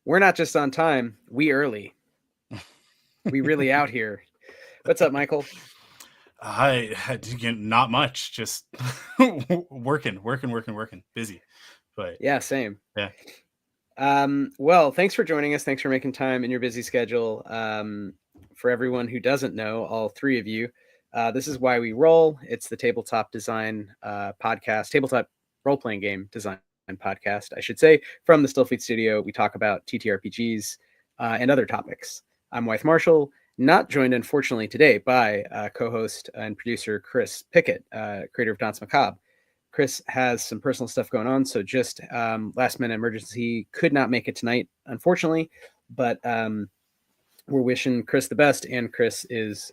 We're not just on time, we early. We really out here. What's up, Michael? Not much. Just working. Busy, but Yeah, same. yeah, Well, thanks for joining us. Thanks for making time in your busy schedule. For everyone who doesn't know, all three of you, this is Why We Roll. It's the tabletop design podcast, tabletop role-playing game design podcast, I should say, from the Stillfleet studio. We talk about TTRPGs and other topics. I'm Wythe Marshall, not joined, unfortunately, today by co-host and producer Chris Pickett, creator of Danse Macabre. Chris has some personal stuff going on, so just last minute emergency, could not make it tonight, unfortunately. But we're wishing Chris the best, and Chris is,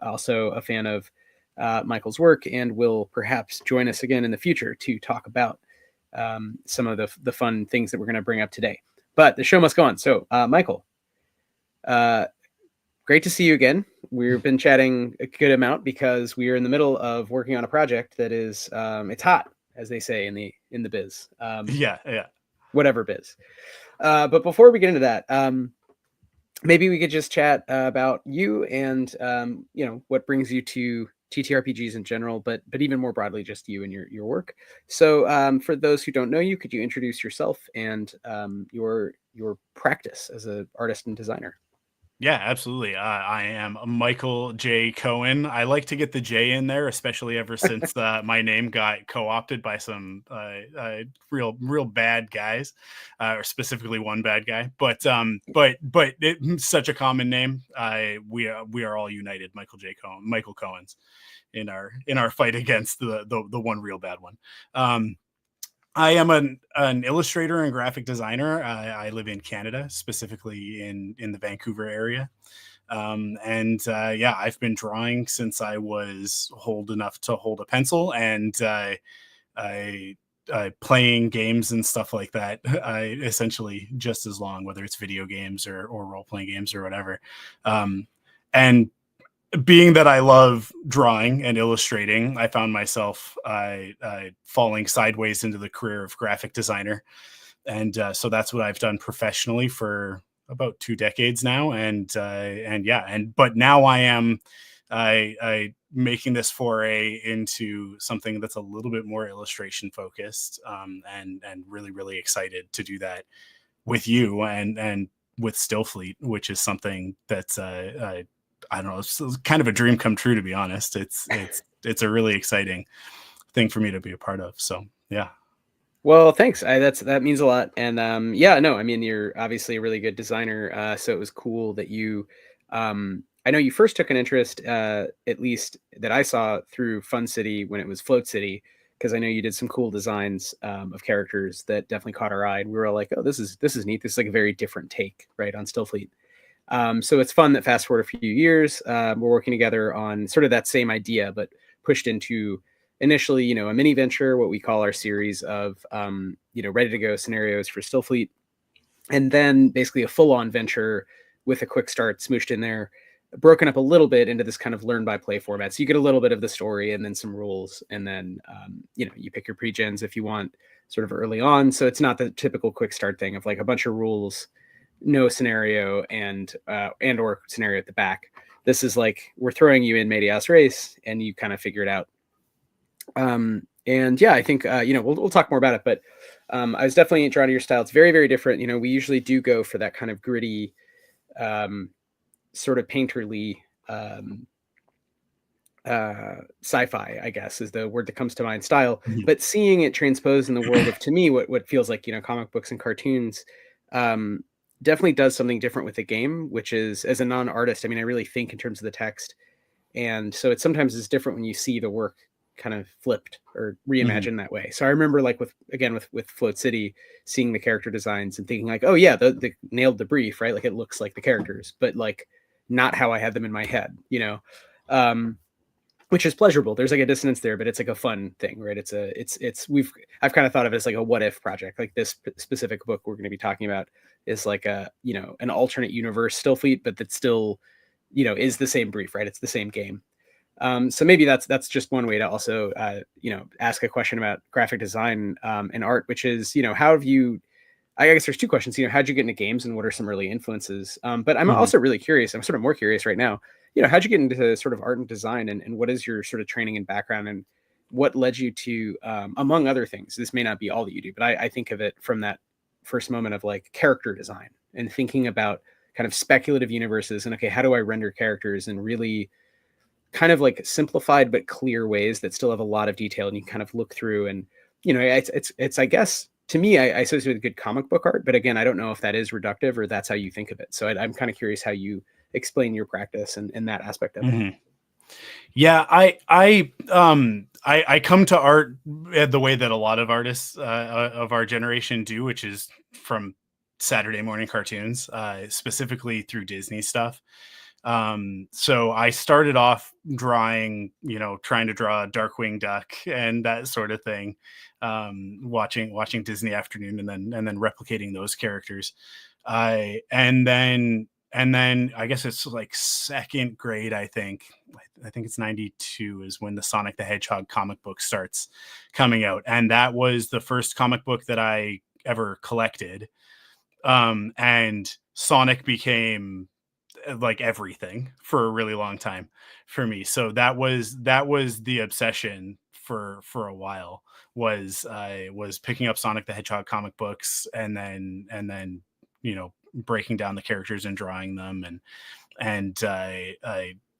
also a fan of Michael's work, and will perhaps join us again in the future to talk about some of the fun things that we're going to bring up today. But the show must go on. So, Michael, great to see you again. We've been chatting a good amount because we are in the middle of working on a project that is it's hot, as they say in the biz. yeah. Whatever biz. But before we get into that, maybe we could just chat about you and what brings you to TTRPGs in general, but even more broadly, just you and your work. So for those who don't know you, could you introduce yourself and your practice as an artist and designer? Yeah, absolutely. I am Michael J. Cohen. I like to get the J in there, especially ever since my name got co-opted by some real bad guys, or specifically one bad guy. But it's such a common name. We are all united, Michael Cohens, in our fight against the one real bad one. I am an illustrator and graphic designer. I live in Canada, specifically in the Vancouver area. I've been drawing since I was old enough to hold a pencil, and I playing games and stuff like that. Essentially just as long, whether it's video games or role playing games or whatever. And being that I love drawing and illustrating, I found myself falling sideways into the career of graphic designer. And so that's what I've done professionally for about 2 decades now. But now I am making this foray into something that's a little bit more illustration focused, and really excited to do that with you and with Stillfleet, which is something that's I don't know, it's kind of a dream come true, to be honest. It's a really exciting thing for me to be a part of. So yeah. Well, thanks. That means a lot. And I mean, you're obviously a really good designer. So it was cool that you, I know you first took an interest, at least that I saw, through Fun City when it was Float City, because I know you did some cool designs of characters that definitely caught our eye. And we were all like, oh, this is neat. This is like a very different take, right, on Stillfleet. So it's fun that fast forward a few years, we're working together on sort of that same idea, but pushed into initially, a mini venture, what we call our series of, ready to go scenarios for Stillfleet. And then basically a full on venture with a quick start smooshed in there, broken up a little bit into this kind of learn by play format. So you get a little bit of the story and then some rules. And then, you pick your pre-gens if you want sort of early on. So it's not the typical quick start thing of like a bunch of rules, no scenario and or scenario at the back. This is like we're throwing you in medias res and you kind of figure it out. I think we'll talk more about it, but I was definitely drawn to your style. It's very, very different. We usually do go for that kind of gritty, sort of painterly sci-fi, I guess is the word that comes to mind, style. Mhm. But seeing it transposed in the world of, to me, what feels like comic books and cartoons, definitely does something different with the game, which is, as a non-artist, I mean, I really think in terms of the text. And so it's sometimes it's different when you see the work kind of flipped or reimagined that way. So I remember like with Float City, seeing the character designs and thinking like, oh yeah, the nailed the brief, right? Like it looks like the characters, but like not how I had them in my head, which is pleasurable. There's like a dissonance there, but it's like a fun thing, right? I've kind of thought of it as like a what if project. Like this specific book we're going to be talking about is like a, an alternate universe Stillfleet, but that still, is the same brief, right? It's the same game. So maybe that's just one way to also, ask a question about graphic design and art, which is, how have you, I guess there's two questions. How'd you get into games, and what are some early influences? But I'm Mhm. also really curious. I'm sort of more curious right now. How'd you get into sort of art and design, and what is your sort of training and background, and what led you to, among other things, this may not be all that you do, but I think of it from that first moment of like character design and thinking about kind of speculative universes and, okay, how do I render characters in really kind of like simplified but clear ways that still have a lot of detail, and you kind of look through, and it's I guess to me, I associate with good comic book art, but again, I don't know if that is reductive or that's how you think of it. So I'm kind of curious how you explain your practice and that aspect of it. Mhm. Yeah, I come to art the way that a lot of artists of our generation do, which is from Saturday morning cartoons, specifically through Disney stuff. So I started off drawing, trying to draw a Darkwing Duck and that sort of thing, watching Disney Afternoon, and then replicating those characters. And then I guess it's like second grade, I think. I think it's 92 is when the Sonic the Hedgehog comic book starts coming out. And that was the first comic book that I ever collected. And Sonic became like everything for a really long time for me. So that was the obsession for a while, was I was picking up Sonic the Hedgehog comic books, and then breaking down the characters and drawing them, and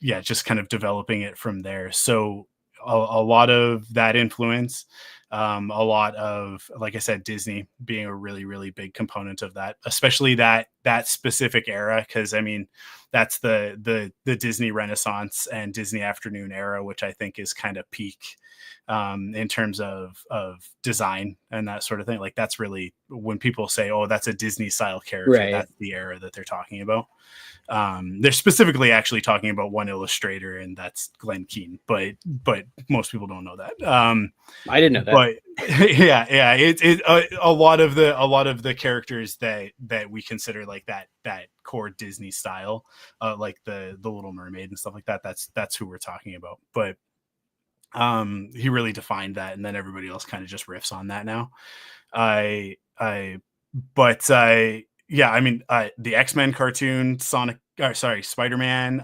yeah, just kind of developing it from there. So a lot of that influence, a lot of, like I said, Disney being a really, really big component of that, especially that specific era. Because I mean, that's the Disney Renaissance and Disney Afternoon era, which I think is kind of peak in terms of design and that sort of thing. Like, that's really when people say, "Oh, that's a Disney style character," Right. that's the era that they're talking about. They're specifically actually talking about one illustrator, and that's Glenn Keane, but most people don't know that. I didn't know that. But yeah, a lot of the characters that we consider like that core Disney style, like the Little Mermaid and stuff like that. That's who we're talking about. But he really defined that, and then everybody else kind of just riffs on that now. I but yeah, I mean, the X-Men cartoon, Spider-Man,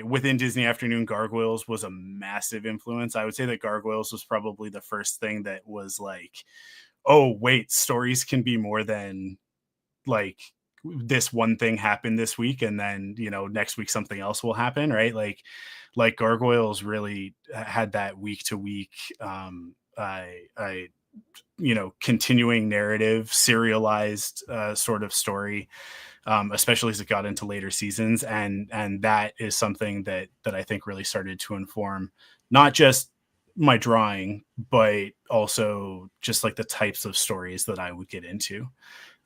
within Disney Afternoon, Gargoyles was a massive influence. I would say that Gargoyles was probably the first thing that was like, oh wait, stories can be more than like this one thing happened this week, and then next week something else will happen, right? Like Gargoyles really had that week to week, I continuing narrative, serialized sort of story, especially as it got into later seasons, and that is something that I think really started to inform not just my drawing, but also just like the types of stories that I would get into.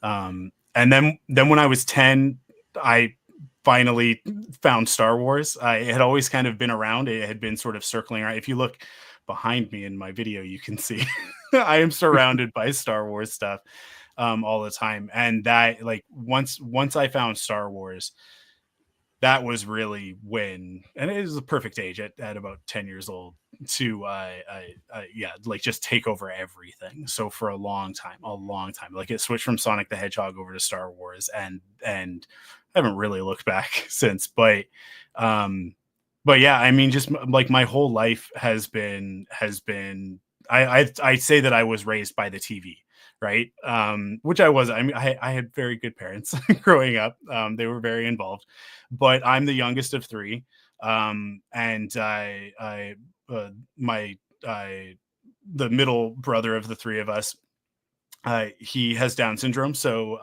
And then when I was 10, I finally found Star Wars. It had always kind of been around. It had been sort of circling around. If you look behind me in my video, you can see I am surrounded by Star Wars stuff all the time. And that, like, once I found Star Wars, that was really when, and it is the perfect age at about 10 years old to yeah, like just take over everything. So for a long time, like it switched from Sonic the Hedgehog over to Star Wars, and I haven't really looked back since. But yeah, I mean, just like my whole life has been I'd say that I was raised by the TV, right? Which I was. I mean, I had very good parents growing up. They were very involved, but I'm the youngest of three, and my the middle brother of the three of us, he has Down syndrome, so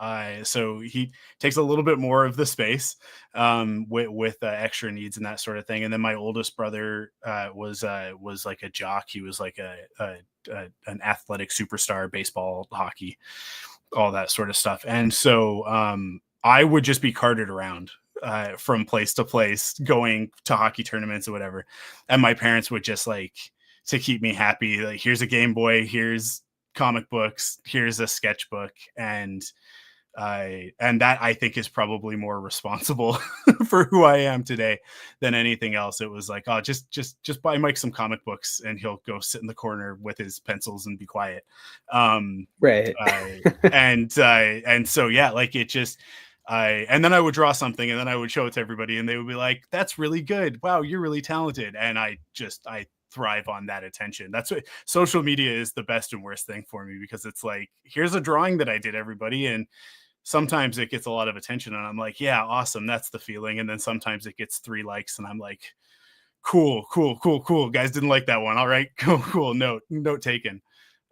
he takes a little bit more of the space, with extra needs and that sort of thing. And then my oldest brother was like a jock. He was like an athletic superstar, baseball, hockey, all that sort of stuff. And so I would just be carted around from place to place, going to hockey tournaments or whatever. And my parents would just, like, to keep me happy, like, here's a Game Boy, here's comic books, here's a sketchbook, and And that I think is probably more responsible for who I am today than anything else. It was like, oh, just buy Mike some comic books and he'll go sit in the corner with his pencils and be quiet. Right. And so yeah, like it just and then I would draw something and then I would show it to everybody and they would be like, that's really good. Wow, you're really talented. And I thrive on that attention. That's what social media is, the best and worst thing for me, because it's like, here's a drawing that I did, everybody. And sometimes it gets a lot of attention and I'm like, yeah, awesome. That's the feeling. And then sometimes it gets 3 likes and I'm like, cool. Guys didn't like that one. All right, cool. Note taken.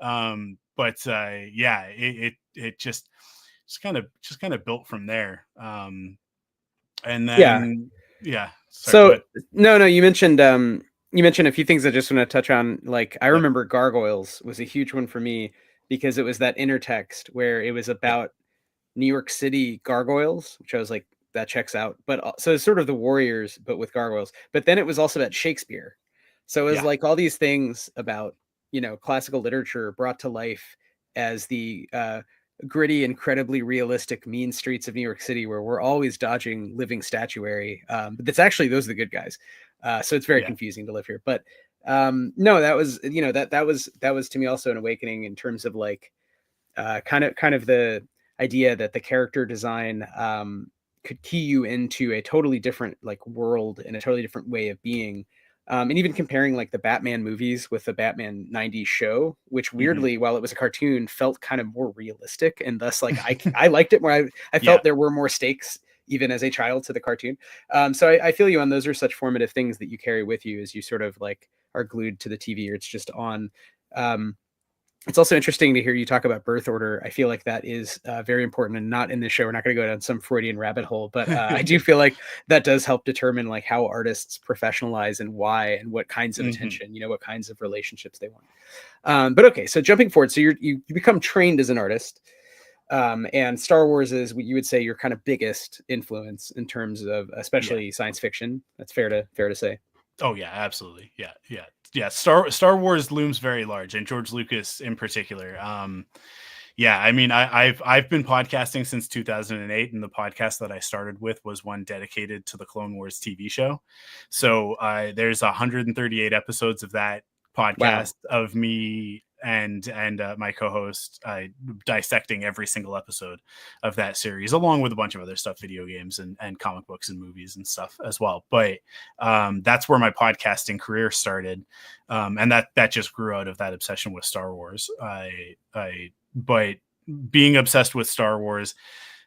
Yeah, it just kind of built from there. And then, yeah. Sorry, So no, you mentioned a few things I just want to touch on. Like, I remember Gargoyles was a huge one for me because it was that intertext where it was about New York City gargoyles, which I was like, that checks out. But so it's sort of the Warriors, but with gargoyles. But then it was also about Shakespeare. So it was like all these things about, classical literature brought to life as the gritty, incredibly realistic, mean streets of New York City, where we're always dodging living statuary. But that's actually, those are the good guys. So it's very confusing to live here. But no, that was, that was to me also an awakening in terms of like kind of the idea that the character design could key you into a totally different like world and a totally different way of being. And even comparing like the Batman movies with the Batman 90s show, which weirdly, while it was a cartoon, felt kind of more realistic. And thus, like, I liked it more. I felt there were more stakes even as a child to the cartoon. So I feel you on those are such formative things that you carry with you as you sort of like are glued to the TV or it's just on. It's also interesting to hear you talk about birth order. I feel like that is very important and not in this show. We're not going to go down some Freudian rabbit hole, but I do feel like that does help determine like how artists professionalize and why, and what kinds of attention, what kinds of relationships they want. But okay, so jumping forward, so you become trained as an artist, and Star Wars is what you would say your kind of biggest influence in terms of especially science fiction. That's fair to say. Oh yeah, absolutely. Yeah. Star Wars looms very large, and George Lucas in particular. Yeah, I mean, I've been podcasting since 2008, and the podcast that I started with was one dedicated to the Clone Wars TV show. So there's 138 episodes of that podcast of me and my co-host dissecting every single episode of that series, along with a bunch of other stuff, video games and comic books and movies and stuff as well. But that's where my podcasting career started, and that just grew out of that obsession with Star Wars. But being obsessed with Star Wars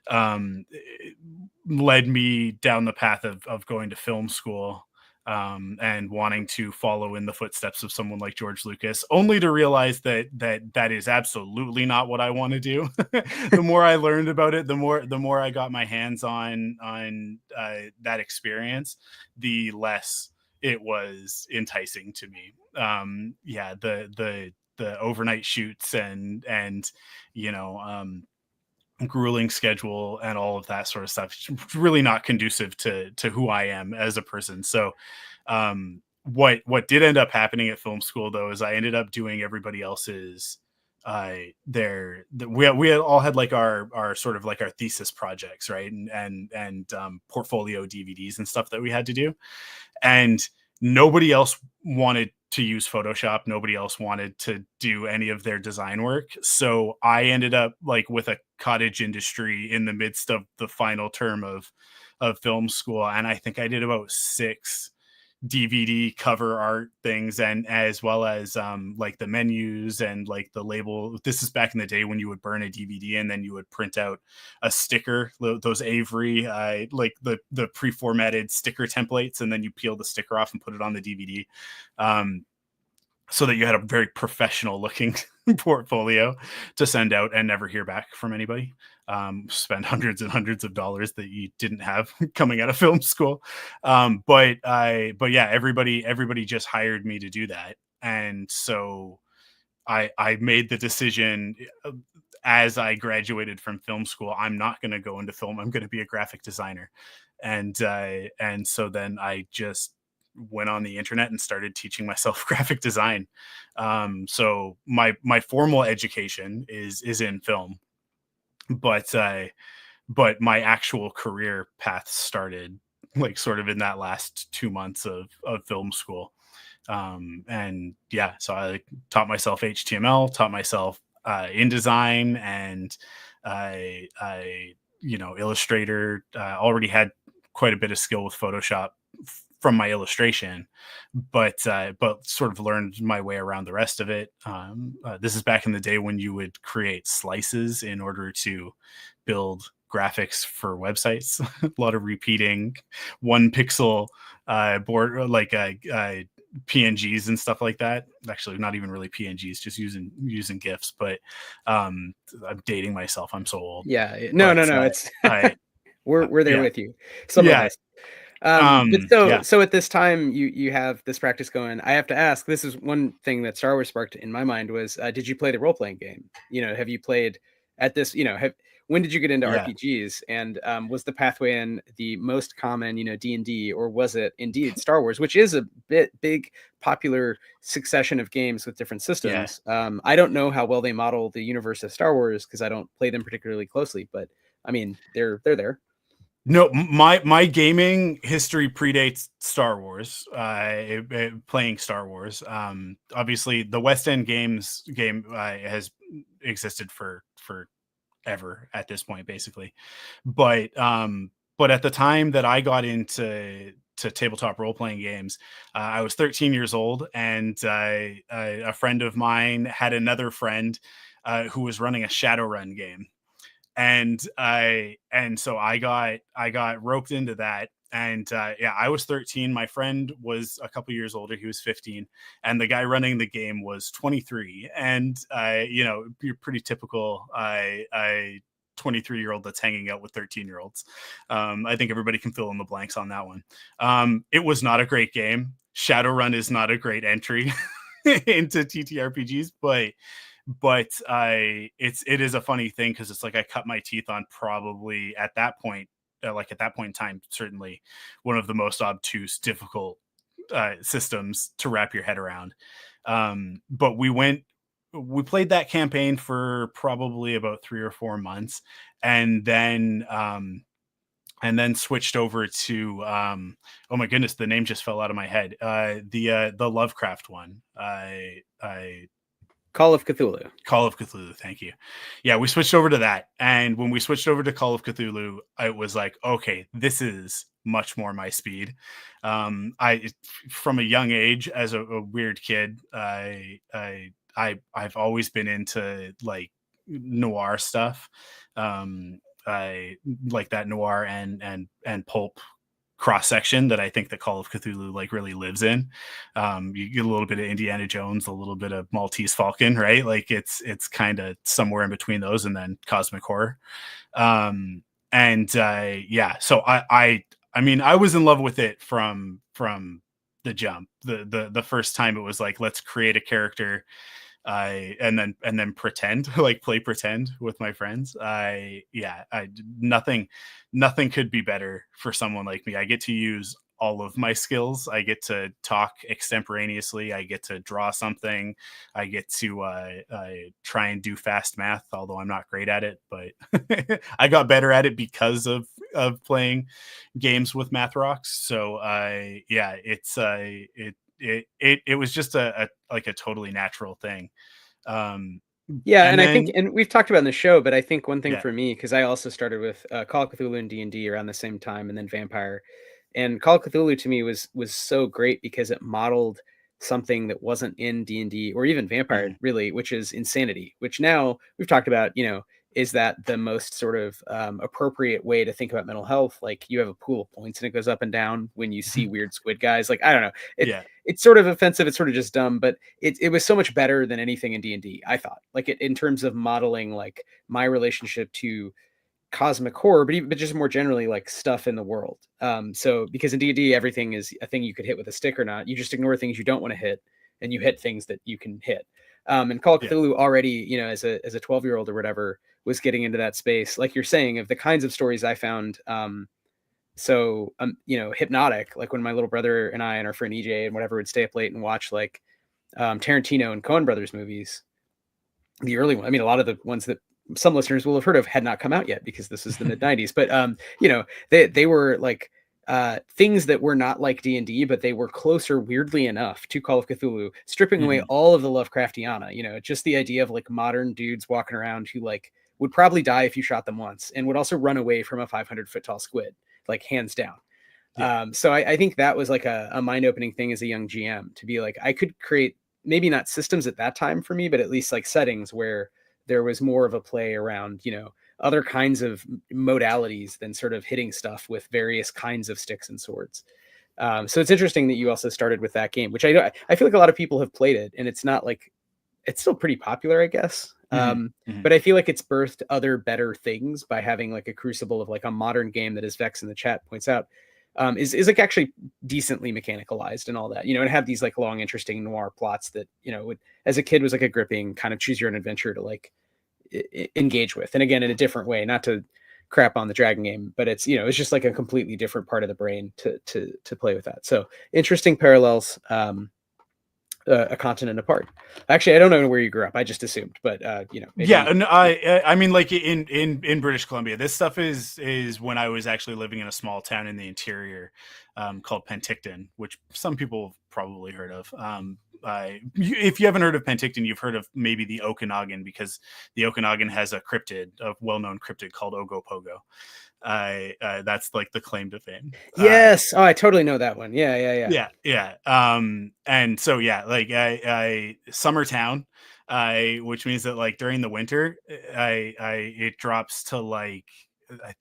led me down the path of going to film school, and wanting to follow in the footsteps of someone like George Lucas, only to realize that is absolutely not what I want to do. The more I learned about it, the more I got my hands on that experience, the less it was enticing to me. The overnight shoots and grueling schedule and all of that sort of stuff, it's really not conducive to who I am as a person. So what did end up happening at film school though is I ended up doing everybody else's we had all had like our sort of like our thesis projects, right, and portfolio DVDs and stuff that we had to do, and nobody else wanted to use Photoshop. Nobody else wanted to do any of their design work. So I ended up like with a cottage industry in the midst of the final term of film school. And I think I did about 6 DVD cover art things, and as well as like the menus and like the label. This is back in the day when you would burn a DVD and then you would print out a sticker, those Avery like the pre-formatted sticker templates, and then you peel the sticker off and put it on the DVD, so that you had a very professional looking portfolio to send out and never hear back from anybody. Spend hundreds and hundreds of dollars that you didn't have coming out of film school. But yeah, everybody just hired me to do that. And so I made the decision as I graduated from film school, I'm not going to go into film. I'm going to be a graphic designer. And so then I just went on the internet and started teaching myself graphic design. So my formal education is in film, but but my actual career path started like sort of in that last 2 months of film school. And yeah, so I taught myself HTML, taught myself InDesign, and I Illustrator. Already had quite a bit of skill with Photoshop from my illustration, but sort of learned my way around the rest of it. This is back in the day when you would create slices in order to build graphics for websites. A lot of repeating 1 pixel board, like PNGs and stuff like that. Actually, not even really PNGs, just using GIFs. But I'm dating myself. I'm so old. Yeah. No, But no, no. It's I we're there yeah with you. Some of yeah us. But so yeah so at this time you have this practice going. I have to ask, this is one thing that Star Wars sparked in my mind was, did you play the role playing game? Have you played at this, when did you get into yeah. RPGs? And was the pathway in the most common, D&D, or was it indeed Star Wars, which is a big popular succession of games with different Yeah. systems? I don't know how well they model the universe of Star Wars because I don't play them particularly closely, but I mean, they're there. No, my gaming history predates Star Wars. Playing Star Wars. Obviously, the West End Games game has existed for ever at this point, basically. But at the time that I got into tabletop role playing games, I was 13 years old, and a friend of mine had another friend who was running a Shadowrun game, and so I got roped into that. And yeah, I was 13. My friend was a couple years older. He was 15, and the guy running the game was 23. And you're pretty typical. I 23-year-old that's hanging out with 13-year-olds. I think everybody can fill in the blanks on that one. It was not a great game. Shadowrun is not a great entry into TTRPGs, but it is a funny thing because it's like I cut my teeth on probably at that point, at that point in time, certainly one of the most obtuse, difficult systems to wrap your head around. But we played that campaign for probably about 3 or 4 months, and then switched over to oh my goodness, the name just fell out of my head. The Lovecraft one. I Call of Cthulhu. Call of Cthulhu, thank you. Yeah, we switched over to that. And when we switched over to Call of Cthulhu, it was like, okay, this is much more my speed. I From a young age, as a weird kid, I've always been into like noir stuff. I like that noir and pulp cross section that I think that Call of Cthulhu like really lives in. You get a little bit of Indiana Jones, a little bit of Maltese Falcon, right? Like it's kind of somewhere in between those, and then cosmic horror. And yeah, so I mean, I was in love with it from the jump. The first time it was like, let's create a character, and then pretend, like play pretend with my friends. Nothing could be better for someone like me. I get to use all of my skills. I get to talk extemporaneously. I get to draw something. I get to try and do fast math, although I'm not great at it. But I got better at it because of playing games with math rocks. So yeah, it was just a totally natural thing. Yeah, And and I think, then and we've talked about in the show, but I think one thing yeah, for me, because I also started with Call of Cthulhu and D&D around the same time, and then Vampire. And Call of Cthulhu to me was so great because it modeled something that wasn't in D&D or even Vampire mhm, really, which is insanity. Which now we've talked about, is that the most sort of appropriate way to think about mental health? Like you have a pool of points and it goes up and down when you see weird squid guys. Like I don't know, yeah, it's sort of offensive. It's sort of just dumb, but it was so much better than anything in D&D. I thought, like in terms of modeling like my relationship to cosmic horror, but just more generally like stuff in the world. So because in D&D everything is a thing you could hit with a stick or not. You just ignore things you don't want to hit, and you hit things that you can hit. And Call of yeah, Cthulhu already, as a 12-year-old or whatever, was getting into that space, like you're saying, of the kinds of stories I found. Hypnotic. Like when my little brother and I and our friend EJ and whatever would stay up late and watch like Tarantino and Cohen brothers movies, the early one. I mean, a lot of the ones that some listeners will have heard of had not come out yet because this is the mid 90s. But you know, they were like things that were not like D&D, but they were closer, weirdly enough, to Call of Cthulhu, stripping away all of the Lovecraftiana. You know, just the idea of like modern dudes walking around who like would probably die if you shot them once, and would also run away from a 500-foot tall squid, like hands down. So I think that was like a mind-opening thing as a young GM, to be like, I could create maybe not systems at that time for me, but at least like settings where there was more of a play around, you know, other kinds of modalities than sort of hitting stuff with various kinds of sticks and swords. So it's interesting that you also started with that game, which I feel like a lot of people have played it, and it's not like, it's still pretty popular, I guess. But I feel like it's birthed other better things by having like a crucible of like a modern game that, as Vex in the chat points out, is like actually decently mechanicalized and all that, you know, and have these like long, interesting noir plots that, you know, as a kid was like a gripping kind of choose your own adventure to like engage with. And again, in a different way, not to crap on the dragon game, but it's, you know, it's just like a completely different part of the brain to play with that. So interesting parallels, a continent apart. Actually, I don't know where you grew up. I just assumed, but you know. Yeah, and I mean, like in British Columbia, this stuff is when I was actually living in a small town in the interior, called Penticton, which some people have probably heard of. If you haven't heard of Penticton, you've heard of maybe the Okanagan, because the Okanagan has a cryptid, a well-known cryptid called Ogopogo. That's like the claim to fame. Yes. I totally know that one. Yeah. And so yeah, like Summertown, which means that like during the winter, it drops to like,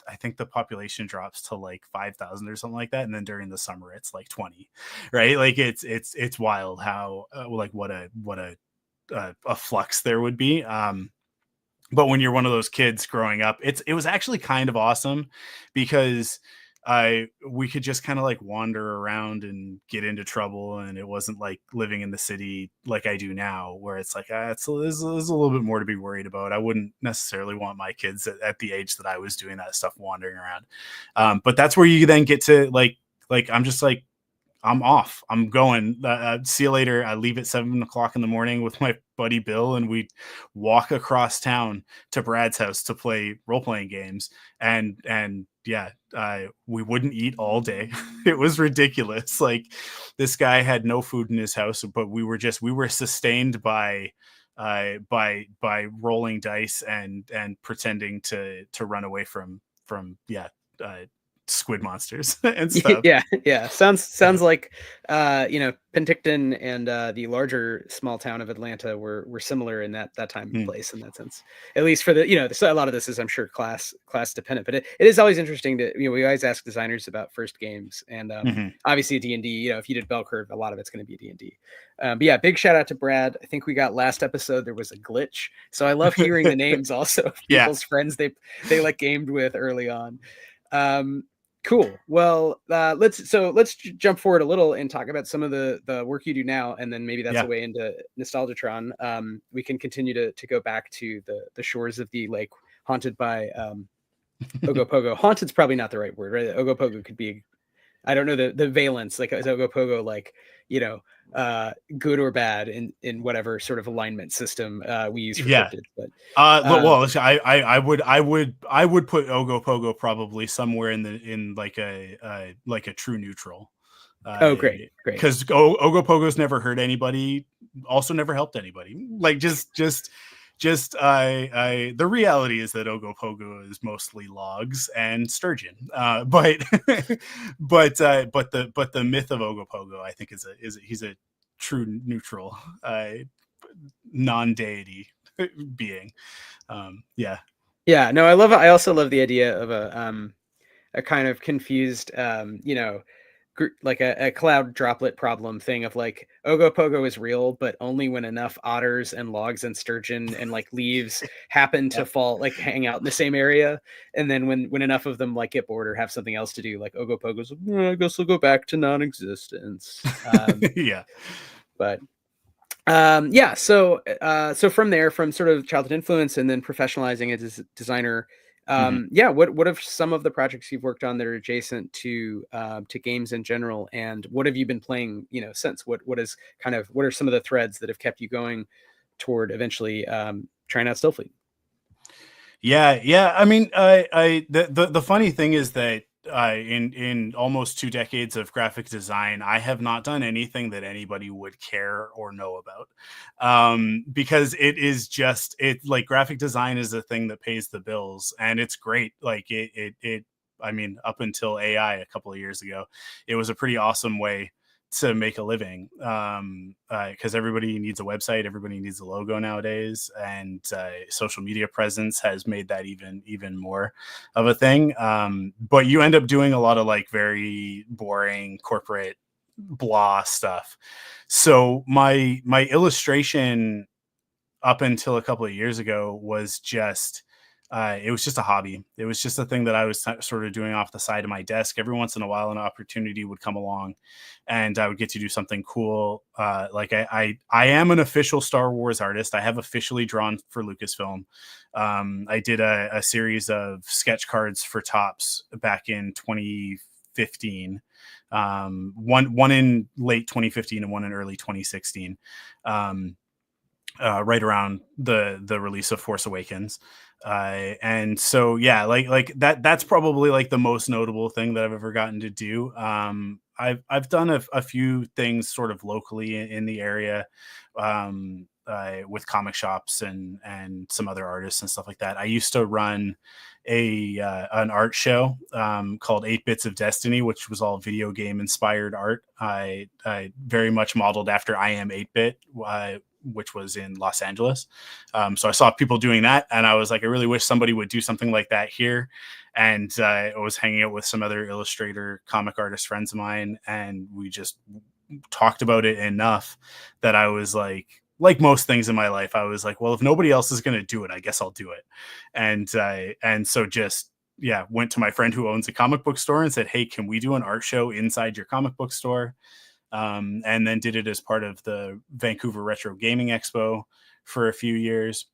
I think the population drops to like 5,000 or something like that, and then during the summer it's like 20, right? Like it's wild how like what a flux there would be. But when you're one of those kids growing up, it was actually kind of awesome, because we could just kind of like wander around and get into trouble, and it wasn't like living in the city like I do now, where it's like there's a little bit more to be worried about. I wouldn't necessarily want my kids at the age that I was doing that stuff wandering around. But that's where you then get to like I'm just like, I'm off. I'm going. See you later. I leave at 7:00 in the morning with my buddy Bill, and we walk across town to Brad's house to play role-playing games. And yeah, we wouldn't eat all day. It was ridiculous. Like, this guy had no food in his house, but we were sustained by rolling dice and pretending to run away from squid monsters and stuff. Yeah. Sounds like you know, Penticton and the larger small town of Atlanta were similar in that time and place, in that sense. At least for the, you know, a lot of this is, I'm sure, class dependent, but it is always interesting to, you know, we always ask designers about first games, and obviously D&D, you know, if you did bell curve, a lot of it's going to be D&D. But yeah, big shout out to Brad. I think we got last episode there was a glitch, so I love hearing the names also of people's friends they like gamed with early on. Cool. Well, let's jump forward a little and talk about some of the work you do now, and then maybe that's a way into Nostalgitron. We can continue to go back to the shores of the lake haunted by Ogopogo. Haunted's probably not the right word, right? Ogopogo could be, I don't know the valence, like, is Ogopogo like, you know, good or bad in whatever sort of alignment system we use for cryptids. But well, I would put Ogopogo probably somewhere in like a true neutral. Great. Because Ogopogo's never hurt anybody, also never helped anybody. Like, the reality is that Ogopogo is mostly logs and sturgeon. But the myth of Ogopogo, I think, he's a true neutral, non-deity being. No, I also love the idea of a kind of confused, you know, like a cloud droplet problem thing of like, Ogopogo is real, but only when enough otters and logs and sturgeon and like leaves happen to fall, like hang out in the same area. And then when enough of them like get bored or have something else to do, like Ogopogo's like, I guess we'll go back to non-existence. But so from there, from sort of childhood influence and then professionalizing as a designer, what are some of the projects you've worked on that are adjacent to games in general, and what have you been playing, you know, since? What are some of the threads that have kept you going toward eventually trying out Stillfleet? Yeah. I mean, the funny thing is that in almost 2 decades of graphic design, I have not done anything that anybody would care or know about, because it is just it like graphic design is a thing that pays the bills, and it's great. Like it. I mean, up until AI a couple of years ago, it was a pretty awesome way to make a living, because everybody needs a website, everybody needs a logo nowadays, and social media presence has made that even more of a thing. But you end up doing a lot of like very boring corporate blah stuff. So my illustration up until a couple of years ago was just it was just a hobby. It was just a thing that I was sort of doing off the side of my desk. Every once in a while, an opportunity would come along, and I would get to do something cool. Like I am an official Star Wars artist. I have officially drawn for Lucasfilm. I did a series of sketch cards for Tops back in 2015. One in late 2015 and one in early 2016. Right around the release of Force Awakens. And so yeah, like that's probably like the most notable thing that I've ever gotten to do. I've done a few things sort of locally in the area, with comic shops and some other artists and stuff like that. I used to run an art show called 8 Bits of Destiny, which was all video game inspired art. I very much modeled after I Am 8-Bit, which was in Los Angeles. So I saw people doing that, and I was like, I really wish somebody would do something like that here. And I was hanging out with some other illustrator, comic artist friends of mine, and we just talked about it enough that I was like most things in my life, I was like, well, if nobody else is going to do it, I guess I'll do it. And so just yeah, went to my friend who owns a comic book store and said, hey, can we do an art show inside your comic book store? And then did it as part of the Vancouver Retro Gaming Expo for a few years.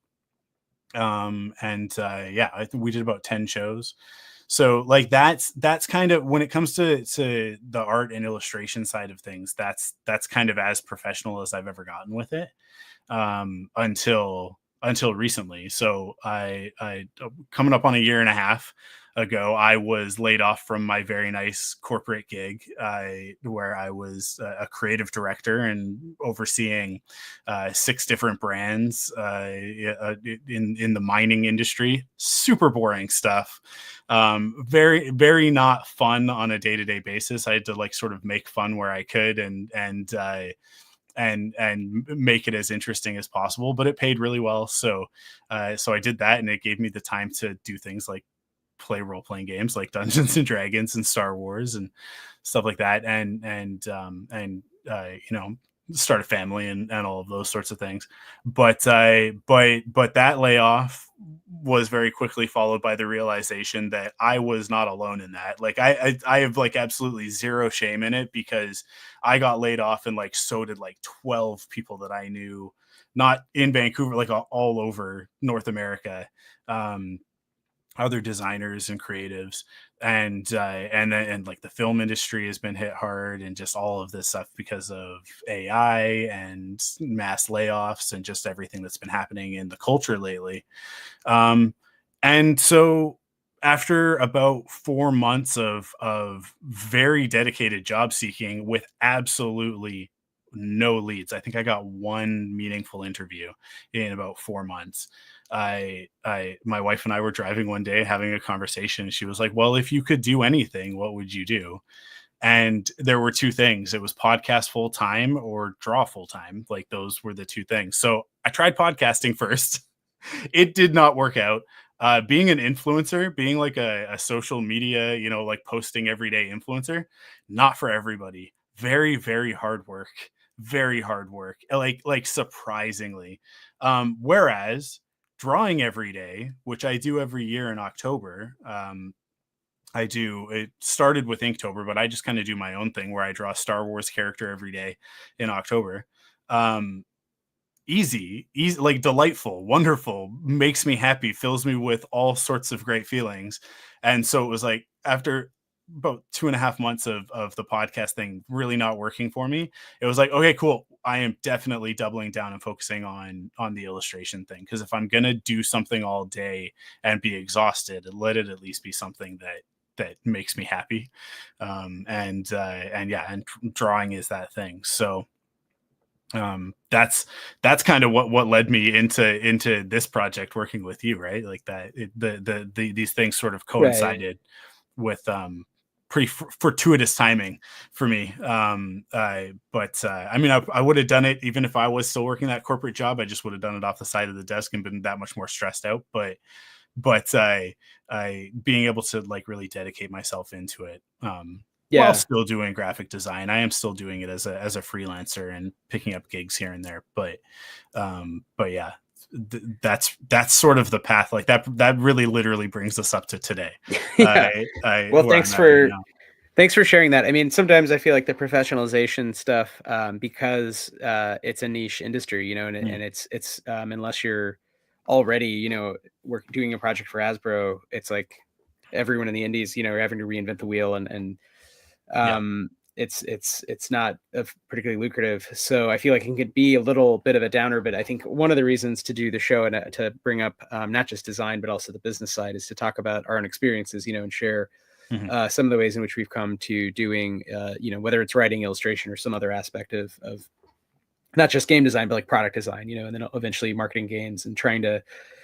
Yeah, we did about 10 shows. So like that's kind of when it comes to the art and illustration side of things, that's kind of as professional as I've ever gotten with it, until recently. So I coming up on a year and a half ago, I was laid off from my very nice corporate gig, where I was a creative director and overseeing 6 different brands in the mining industry. Super boring stuff. Very, very not fun on a day-to-day basis. I had to like sort of make fun where I could and make it as interesting as possible, but it paid really well. So I did that, and it gave me the time to do things like play role-playing games like Dungeons and Dragons and Star Wars and stuff like that, and you know, start a family and all of those sorts of things. But that layoff was very quickly followed by the realization that I was not alone in that. Like I have like absolutely zero shame in it, because I got laid off, and like so did like 12 people that I knew, not in Vancouver, like all over North America. Other designers and creatives, and like the film industry has been hit hard, and just all of this stuff because of AI and mass layoffs and just everything that's been happening in the culture lately. And so after about 4 months of very dedicated job seeking with absolutely no leads, I think I got one meaningful interview in about 4 months. My wife and I were driving one day having a conversation. She was like, well, if you could do anything, what would you do? And there were two things. It was podcast full time or draw full time. Like those were the two things. So I tried podcasting first. It did not work out. Being an influencer, being like a social media, you know, like posting everyday influencer, not for everybody. Very, very hard work. Very hard work. Like surprisingly. Whereas drawing every day, which I do every year in October, it started with Inktober, but I just kind of do my own thing where I draw a Star Wars character every day in October. Easy, like delightful, wonderful, makes me happy, fills me with all sorts of great feelings. And so it was like after about 2.5 months of the podcast thing really not working for me, it was like, okay, cool. am definitely doubling down and focusing on the illustration thing, because if I'm gonna do something all day and be exhausted, let it at least be something that makes me happy. And yeah, and drawing is that thing. So that's kind of what led me into this project, working with you, right? Like that these things sort of Right. coincided with pretty fortuitous timing for me. But I mean, I would have done it even if I was still working that corporate job. I just would have done it off the side of the desk and been that much more stressed out. But I being able to like really dedicate myself into it, while Yeah. still doing graphic design. I am still doing it as a freelancer and picking up gigs here and there. But yeah, that's sort of the path. Like that really literally brings us up to today. Yeah. Well, Where I'm at right now. thanks for sharing that. I mean, sometimes I feel like the professionalization stuff, because it's a niche industry, and Mm. it's unless you're already, doing a project for Hasbro, it's like everyone in the indies, having to reinvent the wheel, and Yeah. it's not particularly lucrative. So I feel like it could be a little bit of a downer. But I think one of the reasons to do the show and to bring up not just design but also the business side is to talk about our own experiences, and share Mhm. some of the ways in which we've come to doing, whether it's writing, illustration, or some other aspect of not just game design, but like product design, and then eventually marketing games and trying to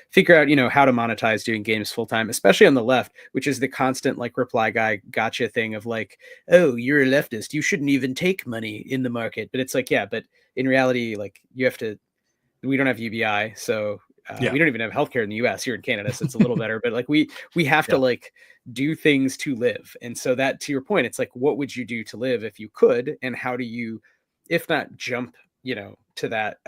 figure out, how to monetize doing games full time, especially on the left, which is the constant like reply guy gotcha thing of like, oh, you're a leftist, you shouldn't even take money in the market. But it's like, yeah, but in reality, like you have to, we don't have UBI, so Yeah. we don't even have healthcare in the US. Here in Canada, so it's a little better. But like we have to Yeah. like do things to live, and so that, to your point, it's like, what would you do to live if you could, and how do you, if not jump, to that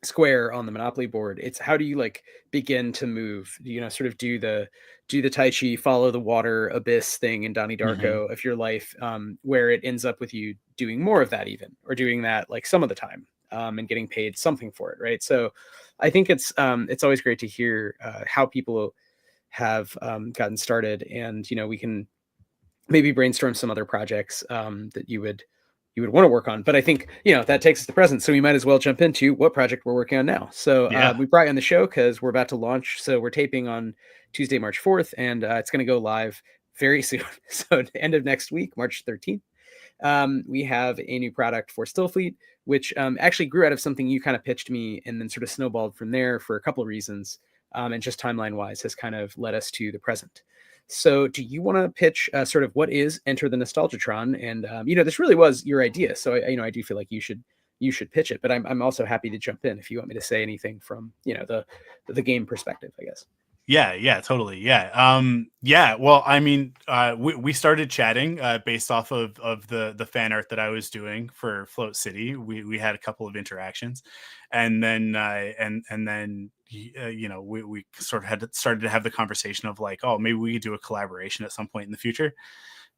square on the Monopoly board? It's how do you like begin to move? Sort of do the Tai Chi, follow the water abyss thing in Donnie Mhm. Darko of your life, where it ends up with you doing more of that, even, or doing that like some of the time, and getting paid something for it, right? So I think it's always great to hear how people have gotten started, and we can maybe brainstorm some other projects that you would want to work on. But I think that takes us to present, so we might as well jump into what project we're working on now. So Yeah. we brought you on the show because we're about to launch. So we're taping on Tuesday, March 4th, and it's going to go live very soon. So at the end of next week, March 13th, we have a new product for Stillfleet, which actually grew out of something you kind of pitched me, and then sort of snowballed from there for a couple of reasons, and just timeline wise has kind of led us to the present. So, do you want to pitch sort of what is Enter the Nostalgitron? And this really was your idea, so I do feel like you should pitch it. But I'm also happy to jump in if you want me to say anything from the game perspective, I guess. Yeah, totally. Yeah. Yeah. Well, I mean, we started chatting based off of the fan art that I was doing for Float City. We had a couple of interactions, and then we sort of started to have the conversation of like, oh, maybe we could do a collaboration at some point in the future,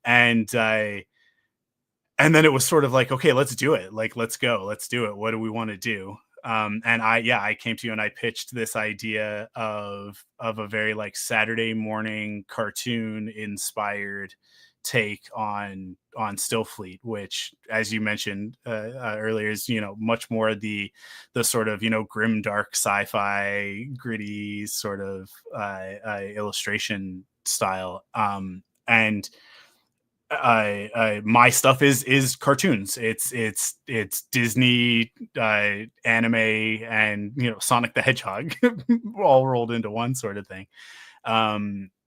and and then it was sort of like, okay, let's do it. Like, let's go, let's do it. What do we want to do? And I came to you and I pitched this idea of a very like Saturday morning cartoon inspired take on Stillfleet, which, as you mentioned earlier, is much more the sort of grim dark sci-fi gritty sort of illustration style. And my stuff is cartoons. It's Disney anime and Sonic the Hedgehog all rolled into one sort of thing.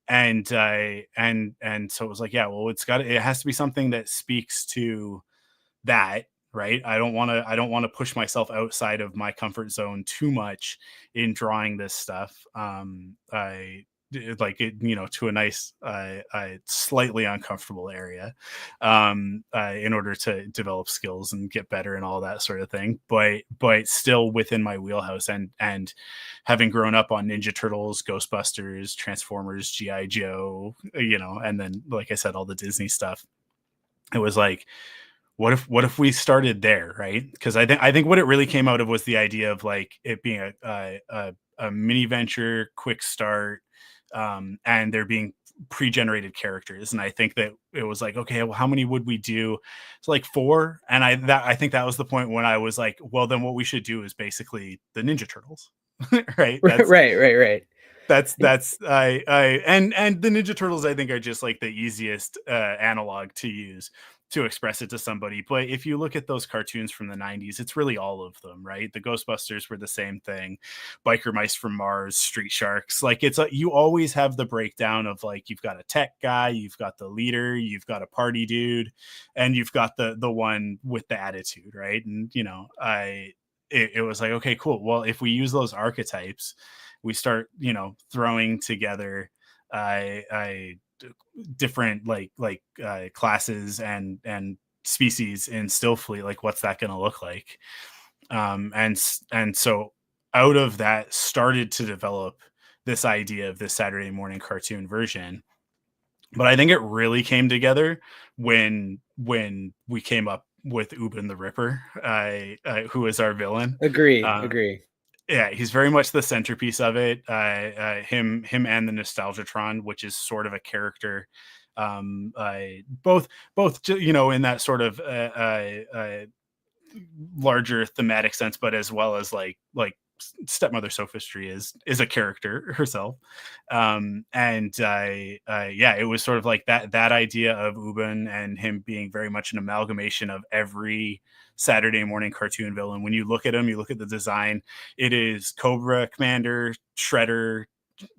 And so it was like, yeah, well, it has to be something that speaks to that, right? I don't want to push myself outside of my comfort zone too much in drawing this stuff. I like it, to a nice, slightly uncomfortable area, in order to develop skills and get better and all that sort of thing. But still within my wheelhouse, and having grown up on Ninja Turtles, Ghostbusters, Transformers, GI Joe, and then like I said, all the Disney stuff. It was like, what if we started there, right? Because I think what it really came out of was the idea of like it being a mini venture, quick start, and they're being pre-generated characters. And I think that it was like, okay, well, how many would we do? It's like 4. And I think that was the point when I was like, well, then what we should do is basically the Ninja Turtles. Right. Right. And the Ninja Turtles, I think, are just like the easiest analog to use to express it to somebody. But if you look at those cartoons from the 90s, it's really all of them, right? The Ghostbusters were the same thing, Biker Mice from Mars, Street Sharks. Like, it's you always have the breakdown of like, you've got a tech guy, you've got the leader, you've got a party dude, and you've got the one with the attitude, right? And it was like, okay, cool. Well, if we use those archetypes, we start, throwing together different classes and species in Stillfleet. Like, what's that going to look like? And so out of that started to develop this idea of this Saturday morning cartoon version. But I think it really came together when we came up with Ubin the Ripper, who is our villain. Agree. Yeah, he's very much the centerpiece of it. Him and the Nostalgitron, which is sort of a character, both in that sort of larger thematic sense, but as well as like Stepmother Sophistry is a character herself. It was sort of like that idea of Ubin and him being very much an amalgamation of every Saturday morning cartoon villain. When you look at him, you look at the design, it is Cobra Commander, Shredder,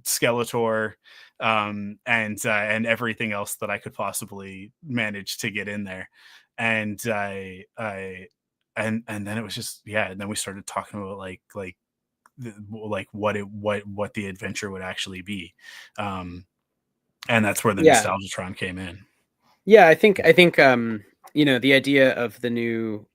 Skeletor, and everything else that I could possibly manage to get in there. And then it was just, and then we started talking about like what the adventure would actually be, and that's where the Nostalgitron came in. I think the idea of the new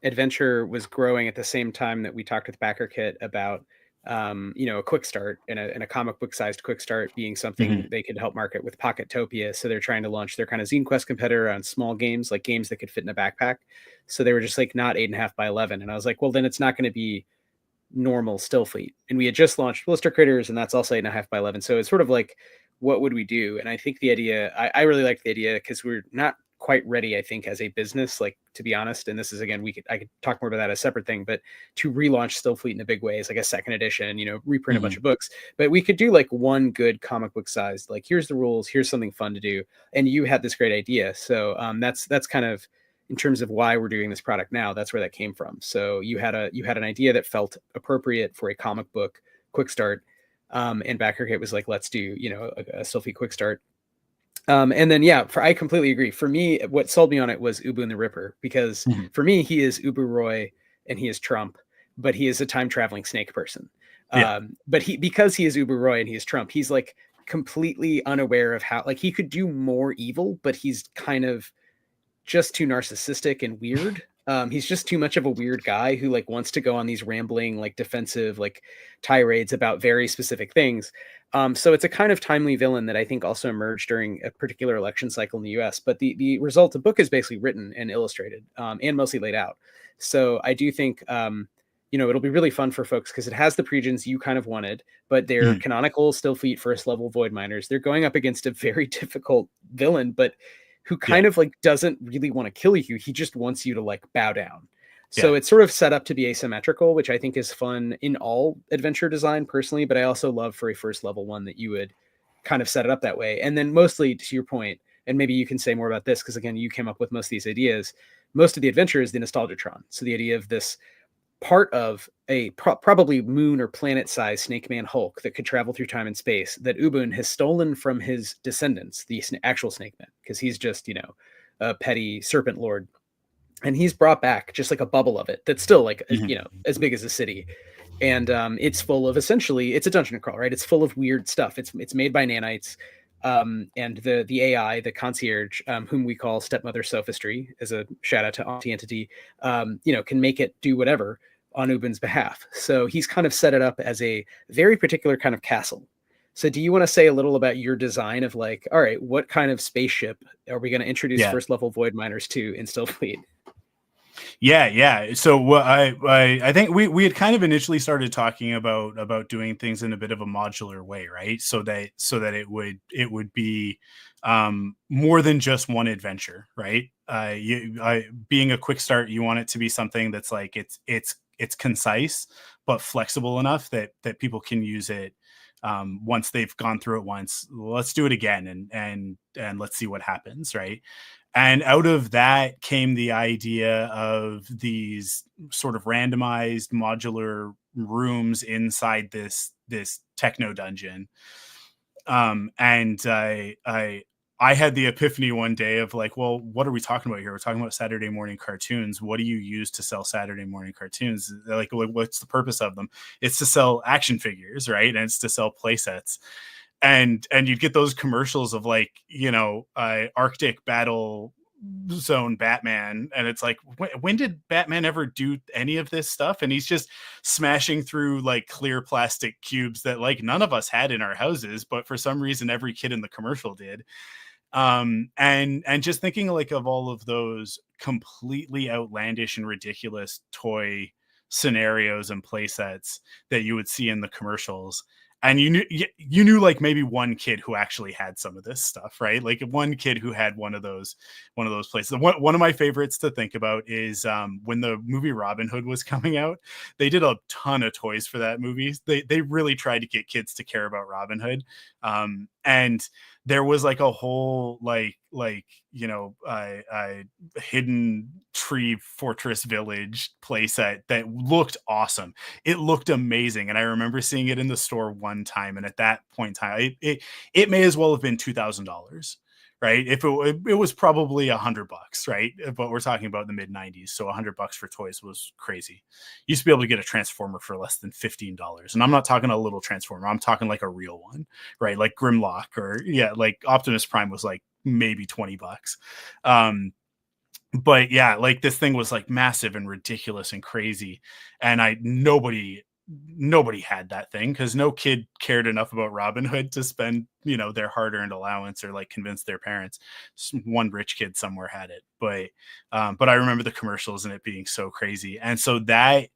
adventure was growing at the same time that we talked with Backerkit about a quick start and a comic book sized quick start being something they could help market with Pocketopia. So they're trying to launch their kind of Zine Quest competitor on small games, like games that could fit in a backpack. So they were just like not 8.5 by 11. And I was like, well, then it's not going to be normal Stillfleet. And we had just launched Blister Critters, and that's also 8.5 by 11. So it's sort of like, what would we do? And I think the idea, I really liked the idea because we're not quite ready, I think, as a business, like, to be honest. And this is, again, I could talk more about that as a separate thing, but to relaunch Stillfleet in a big way is like a second edition, reprint a bunch of books. But we could do like one good comic book sized, like, here's the rules, here's something fun to do. And you had this great idea. So that's kind of, in terms of why we're doing this product now, that's where that came from. So you had an idea that felt appropriate for a comic book quick start. And Backerkit was like, let's do, a Stillfleet quick start. And then, I completely agree. For me, what sold me on it was Ubin the Ripper, because for me, he is Ubu Roy and he is Trump, but he is a time traveling snake person. But because he is Ubu Roy and he is Trump, he's like completely unaware of how, like, he could do more evil, but he's kind of just too narcissistic and weird. He's just too much of a weird guy who like wants to go on these rambling, like, defensive, like, tirades about very specific things. So it's a kind of timely villain that I think also emerged during a particular election cycle in the US. But the result, the book is basically written and illustrated, and mostly laid out. So I do think, it'll be really fun for folks because it has the pregens you kind of wanted, but they're canonical Stillfleet first level Void Miners. They're going up against a very difficult villain, but who kind of like doesn't really want to kill you. He just wants you to like bow down. So it's sort of set up to be asymmetrical, which I think is fun in all adventure design personally, but I also love for a first level one that you would kind of set it up that way. And then mostly, to your point, and maybe you can say more about this, because again, you came up with most of these ideas, most of the adventure is the Nostalgitron. So the idea of this part of a probably moon or planet sized Snake Man Hulk that could travel through time and space that Ubun has stolen from his descendants, the actual Snake Man, because he's just, a petty serpent lord. And he's brought back just like a bubble of it that's still like, as big as a city. And it's full of, essentially, it's a dungeon crawl, right? It's full of weird stuff. It's made by nanites. And the AI, the concierge, whom we call Stepmother Sophistry, as a shout out to Auntie Entity, can make it do whatever on Ubin's behalf. So he's kind of set it up as a very particular kind of castle. So do you want to say a little about your design of like, all right, what kind of spaceship are we going to introduce first level Void Miners to in Stillfleet? Yeah. So I think we had kind of initially started talking about doing things in a bit of a modular way, right? So that it would be more than just one adventure, right? Being a quick start, you want it to be something that's like it's concise but flexible enough that people can use it once they've gone through it once. Let's do it again and let's see what happens, right? And out of that came the idea of these sort of randomized modular rooms inside this techno dungeon. And I had the epiphany one day of like, well, what are we talking about here? We're talking about Saturday morning cartoons. What do you use to sell Saturday morning cartoons? Like, what's the purpose of them? It's to sell action figures, right? And it's to sell play sets. And you'd get those commercials of like, Arctic battle zone Batman, and it's like, when did Batman ever do any of this stuff? And he's just smashing through like clear plastic cubes that like none of us had in our houses, but for some reason every kid in the commercial did. And just thinking like of all of those completely outlandish and ridiculous toy scenarios and play sets that you would see in the commercials, and you knew like maybe one kid who actually had some of this stuff, right? Like one kid who had one of those places. One of my favorites to think about is when the movie Robin Hood was coming out. They did a ton of toys for that movie. They really tried to get kids to care about Robin Hood, and there was like a whole hidden tree fortress village playset that looked awesome. It looked amazing, and I remember seeing it in the store one time, and at that point in time it may as well have been $2,000, right? If it was probably $100, right? But we're talking about the mid-90s, so $100 for toys was crazy. You used to be able to get a Transformer for less than $15, and I'm not talking a little Transformer. I'm talking like a real one, right? Like Grimlock, or like Optimus Prime was like maybe $20. But yeah, like this thing was like massive and ridiculous and crazy, and nobody had that thing because no kid cared enough about Robin Hood to spend their hard-earned allowance or like convince their parents. One rich kid somewhere had it, but I remember the commercials and it being so crazy, and so that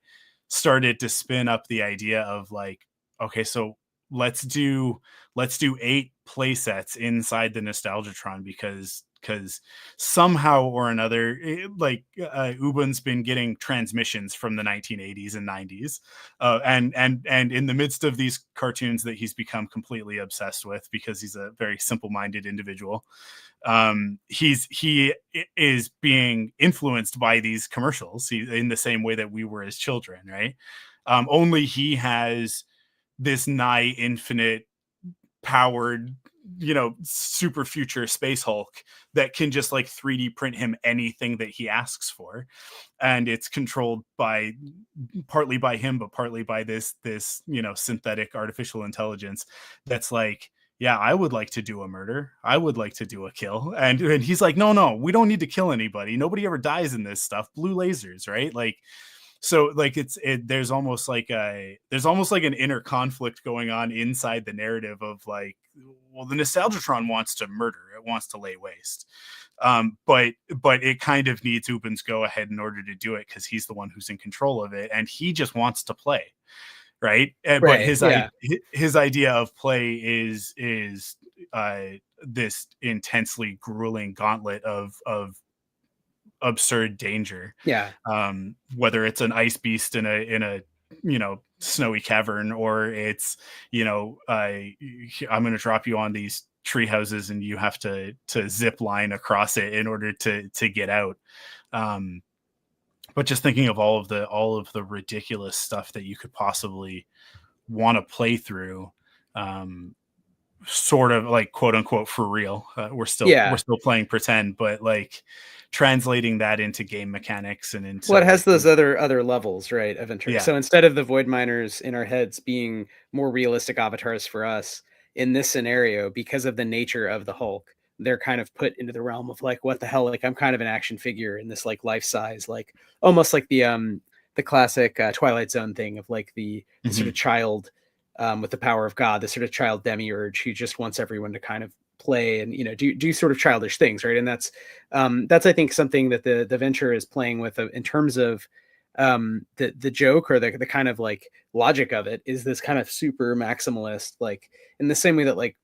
started to spin up the idea of like, okay, so let's do 8 play sets inside the Nostalgitron, because somehow or another, Ubun's been getting transmissions from the 1980s and 90s, and in the midst of these cartoons that he's become completely obsessed with because he's a very simple-minded individual, he is being influenced by these commercials in the same way that we were as children, right? Only he has this nigh infinite powered super future space Hulk that can just like 3D print him anything that he asks for, and it's controlled partly by him but partly by this synthetic artificial intelligence that's like, yeah, I would like to do a murder, I would like to do a kill, and he's like, no, we don't need to kill anybody, nobody ever dies in this stuff, blue lasers, right? Like, so like there's almost like an inner conflict going on inside the narrative of like, well, the Nostalgitron wants to murder, it wants to lay waste, but it kind of needs Ubun's go ahead in order to do it because he's the one who's in control of it, and he just wants to play, right? But his idea of play is this intensely grueling gauntlet of absurd danger. Yeah. Whether it's an ice beast in a snowy cavern, or it's I'm going to drop you on these tree houses and you have to zip line across it in order to get out. But just thinking of all of the ridiculous stuff that you could possibly want to play through, sort of like quote unquote for real. We're still playing pretend, but like translating that into game mechanics and into, well, it has those other levels, right, of interest. Yeah. So instead of the void miners in our heads being more realistic avatars for us in this scenario, because of the nature of the Hulk, they're kind of put into the realm of like, what the hell, like I'm kind of an action figure in this like life size, like almost like the classic Twilight Zone thing of like the sort of child with the power of God, the sort of child demiurge who just wants everyone to kind of play and, do sort of childish things, right? And that's I think something that the venture is playing with in terms of the joke, or the kind of like logic of it is this kind of super maximalist, like in the same way that, like,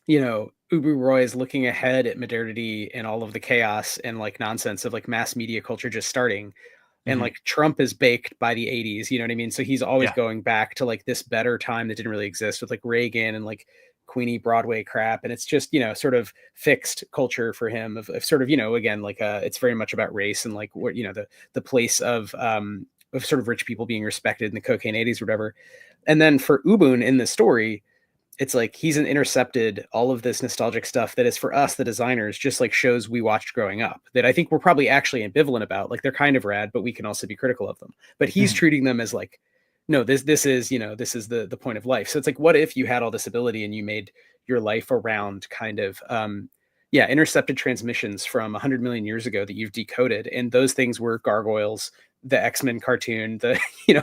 Ubu Roy is looking ahead at modernity and all of the chaos and like nonsense of like mass media culture just starting. And like Trump is baked by the 80s, you know what I mean? So he's always going back to like this better time that didn't really exist with like Reagan and like Queenie Broadway crap. And it's just, sort of fixed culture for him of sort of, again, like it's very much about race and like what, the place of sort of rich people being respected in the cocaine 80s or whatever. And then for Ubun in the story, it's like he's intercepted all of this nostalgic stuff that is, for us, the designers, just like shows we watched growing up that I think we're probably actually ambivalent about. Like, they're kind of rad, but we can also be critical of them. But he's treating them as like, no, this is, this is the point of life. So it's like, what if you had all this ability and you made your life around kind of, intercepted transmissions from 100 million years ago that you've decoded. And those things were gargoyles, the X-Men cartoon, the,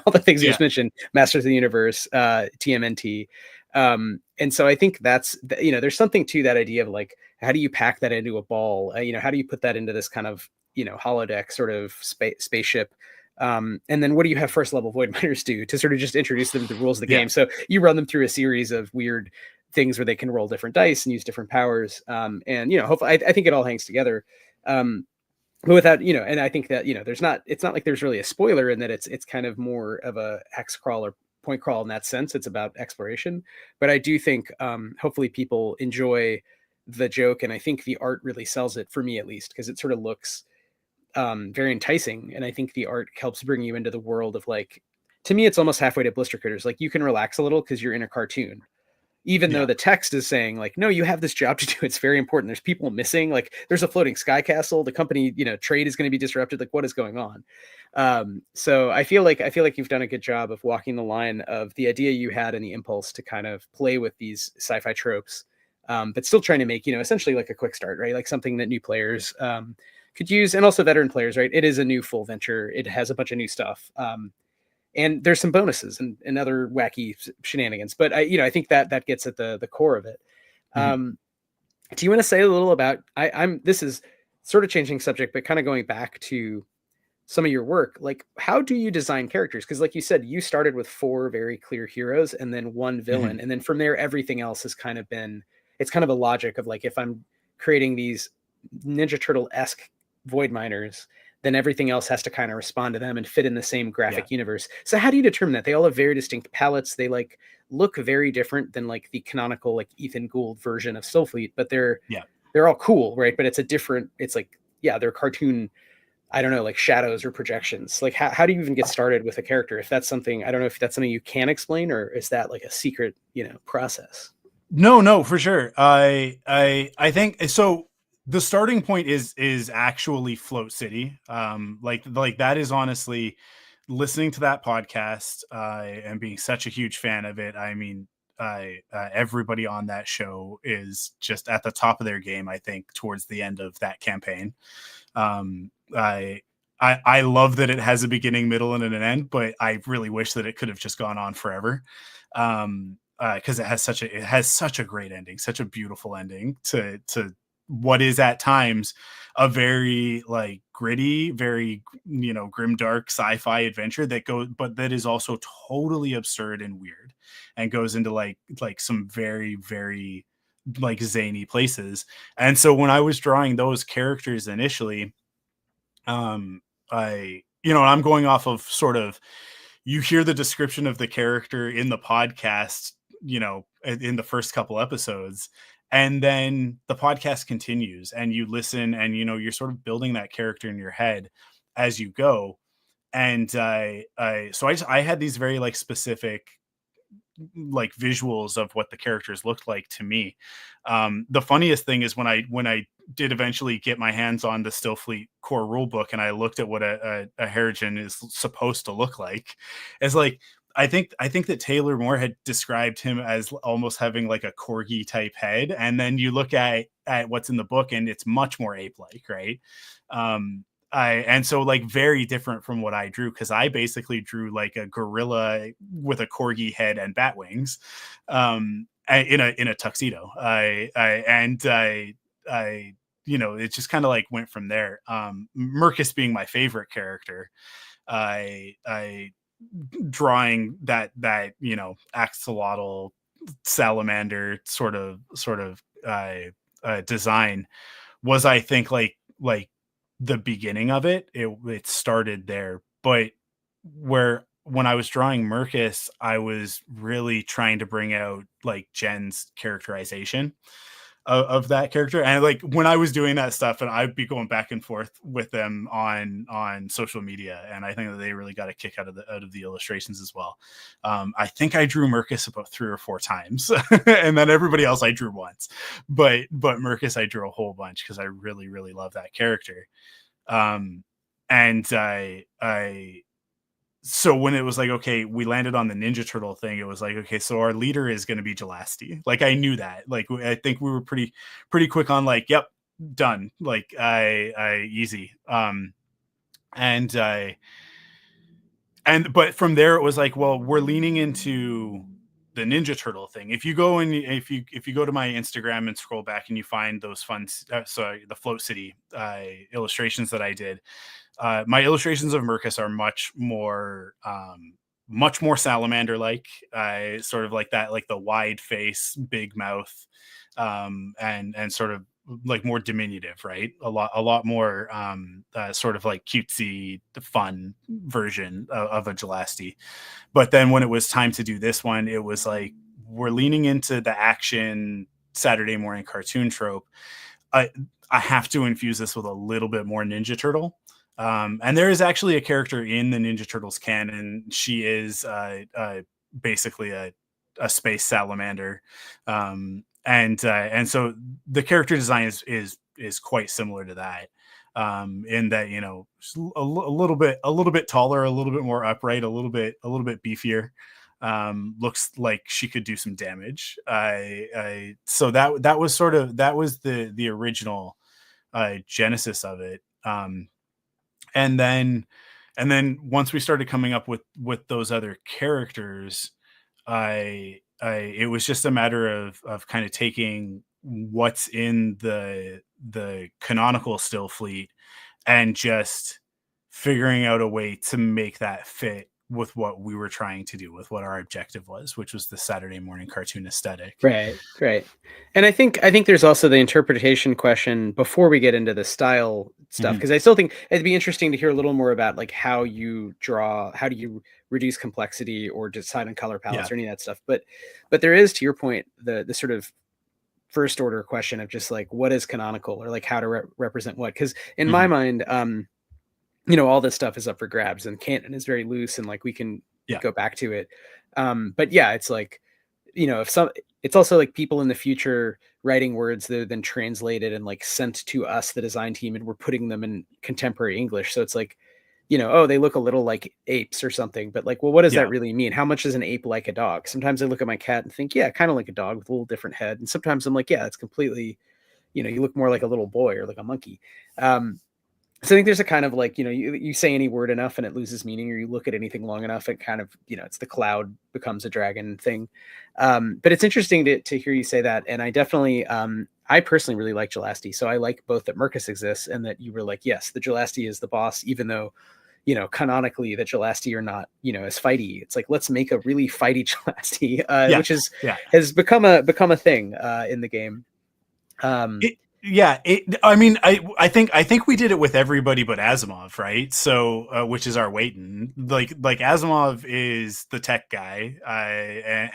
all the things you just mentioned, Masters of the Universe, TMNT. And so I think that's, there's something to that idea of like, how do you pack that into a ball? How do you put that into this kind of, holodeck sort of spaceship? And then what do you have first level void miners do to sort of just introduce them to the rules of the game? So you run them through a series of weird things where they can roll different dice and use different powers. And, hopefully I think it all hangs together. But without, and I think that, it's not like there's really a spoiler in that it's kind of more of a hex crawl or point crawl in that sense. It's about exploration, but I do think hopefully people enjoy the joke, and I think the art really sells it, for me at least, because it sort of looks very enticing, and I think the art helps bring you into the world of, like, to me it's almost halfway to Blister Critters. Like, you can relax a little because you're in a cartoon, even though the text is saying like, no, you have this job to do, it's very important, there's people missing, like there's a floating sky castle, the company trade is going to be disrupted, like what is going on? So I feel like you've done a good job of walking the line of the idea you had and the impulse to kind of play with these sci-fi tropes, but still trying to make essentially like a quick start, right? Like something that new players could use, and also veteran players, right? It is a new full venture, it has a bunch of new stuff, and there's some bonuses and other wacky shenanigans, but I think that gets at the core of it. Do you want to say a little about, this is sort of changing subject, but kind of going back to some of your work, like how do you design characters? Because like you said, you started with 4 very clear heroes and then 1 villain, and then from there everything else has kind of been, it's kind of a logic of like, if I'm creating these Ninja Turtle-esque void miners, then everything else has to kind of respond to them and fit in the same graphic universe. So how do you determine that? They all have very distinct palettes. They like look very different than like the canonical like Ethan Gould version of Stillfleet, but they're all cool, right? But it's a different, it's like, they're cartoon, I don't know, like shadows or projections. Like how do you even get started with a character? If that's something, I don't know if that's something you can explain, or is that like a secret, process? No, for sure. I think so. The starting point is actually Float City. Like that is honestly, listening to that podcast and being such a huge fan of it. I mean, everybody on that show is just at the top of their game, I think, towards the end of that campaign. I love that it has a beginning, middle, and an end, but I really wish that it could have just gone on forever. Because it has such a great ending, such a beautiful ending to what is at times a very like gritty, very grimdark sci-fi adventure but that is also totally absurd and weird, and goes into like some very, very like zany places. And so when I was drawing those characters initially, I'm going off of sort of, you hear the description of the character in the podcast, in the first couple episodes, and then the podcast continues and you listen and, you're sort of building that character in your head as you go. And so I had these very like specific like visuals of what the characters looked like to me. The funniest thing is when I did eventually get my hands on the Stillfleet core rulebook and I looked at what a Harrigan is supposed to look like, it's like, I think that Taylor Moore had described him as almost having like a corgi type head. And then you look at what's in the book and it's much more ape-like, right? And so like very different from what I drew, because I basically drew like a gorilla with a corgi head and bat wings. in a tuxedo. I it just kind of like went from there. Mercus being my favorite character, I drawing that axolotl salamander sort of design was, I think, like the beginning of it. It started there, but when I was drawing Mercus, I was really trying to bring out like Jen's characterization of that character. And like when I was doing that stuff, and I'd be going back and forth with them on social media, and I think that they really got a kick out of the illustrations as well. I think I drew Mercus about 3 or 4 times, and then everybody else I drew once, but Mercus I drew a whole bunch because I really love that character. And so when it was like, okay, we landed on the Ninja Turtle thing, it was like, okay, so our leader is going to be Jelasti. Like, I knew that. Like, I think we were pretty quick on like, yep, done. Like, I easy. But from there it was like, well, we're leaning into the Ninja Turtle thing. If you go if you go to my Instagram and scroll back and you find those fun, the Float City illustrations that I did. My illustrations of Mercus are much more salamander-like, sort of like that, like the wide face, big mouth, and sort of like more diminutive, right? A lot more sort of like cutesy, fun version of a Jelasti. But then when it was time to do this one, it was like, we're leaning into the action Saturday morning cartoon trope. I have to infuse this with a little bit more Ninja Turtle. And there is actually a character in the Ninja Turtles canon. She is basically a space salamander, and so the character design is quite similar to that, in that a little bit taller, a little bit more upright, a little bit beefier. Looks like she could do some damage. So that was the original genesis of it. And then once we started coming up with those other characters, it was just a matter of kind of taking what's in the canonical Stillfleet and just figuring out a way to make that fit with what we were trying to do, with what our objective was, which was the Saturday morning cartoon aesthetic. Right. And I think there's also the interpretation question before we get into the style stuff, because I still think it'd be interesting to hear a little more about like how you draw, how do you reduce complexity or decide on color palettes or any of that stuff. But there is, to your point, the sort of first order question of just like, what is canonical, or like how to represent what? Because in my mind, all this stuff is up for grabs, and canon is very loose, and like we can go back to it. But yeah, it's like, it's also like people in the future writing words that are then translated and like sent to us, the design team, and we're putting them in contemporary English. So it's like, oh, they look a little like apes or something, but like, well, what does that really mean? How much is an ape like a dog? Sometimes I look at my cat and think, yeah, kind of like a dog with a little different head. And sometimes I'm like, yeah, it's completely, you look more like a little boy or like a monkey. So I think there's a kind of like, you say any word enough and it loses meaning, or you look at anything long enough, it kind of, it's the cloud becomes a dragon thing. But it's interesting to hear you say that. And I definitely, I personally really like Jelasti. So I like both that Mercus exists and that you were like, yes, the Jelasti is the boss, even though, canonically the Jelasti are not, as fighty. It's like, let's make a really fighty Jelasti, which has become a thing in the game. I think we did it with everybody but Asimov, right? So, which is our Wythe. Like Asimov is the tech guy,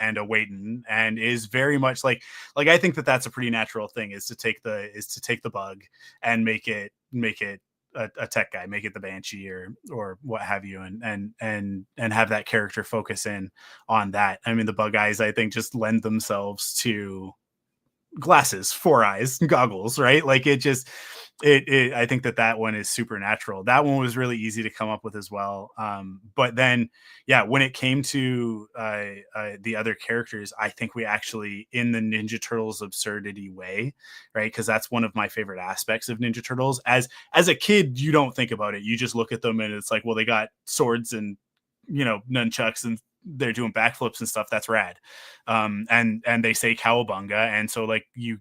and a Wythe, and is very much like I think that's a pretty natural thing, is to take the bug and make it a tech guy, make it the Banshee or what have you, and have that character focus in on that. I mean, the bug eyes, I think, just lend themselves to glasses, 4 eyes, goggles, right? Like I think that one is supernatural. That one was really easy to come up with as well. But then, when it came to the other characters, I think we actually, in the Ninja Turtles absurdity way, right? Because that's one of my favorite aspects of Ninja Turtles. As a kid, you don't think about it. You just look at them and it's like, well, they got swords and nunchucks and backflips and stuff, that's rad. And they say cowabunga, and so like you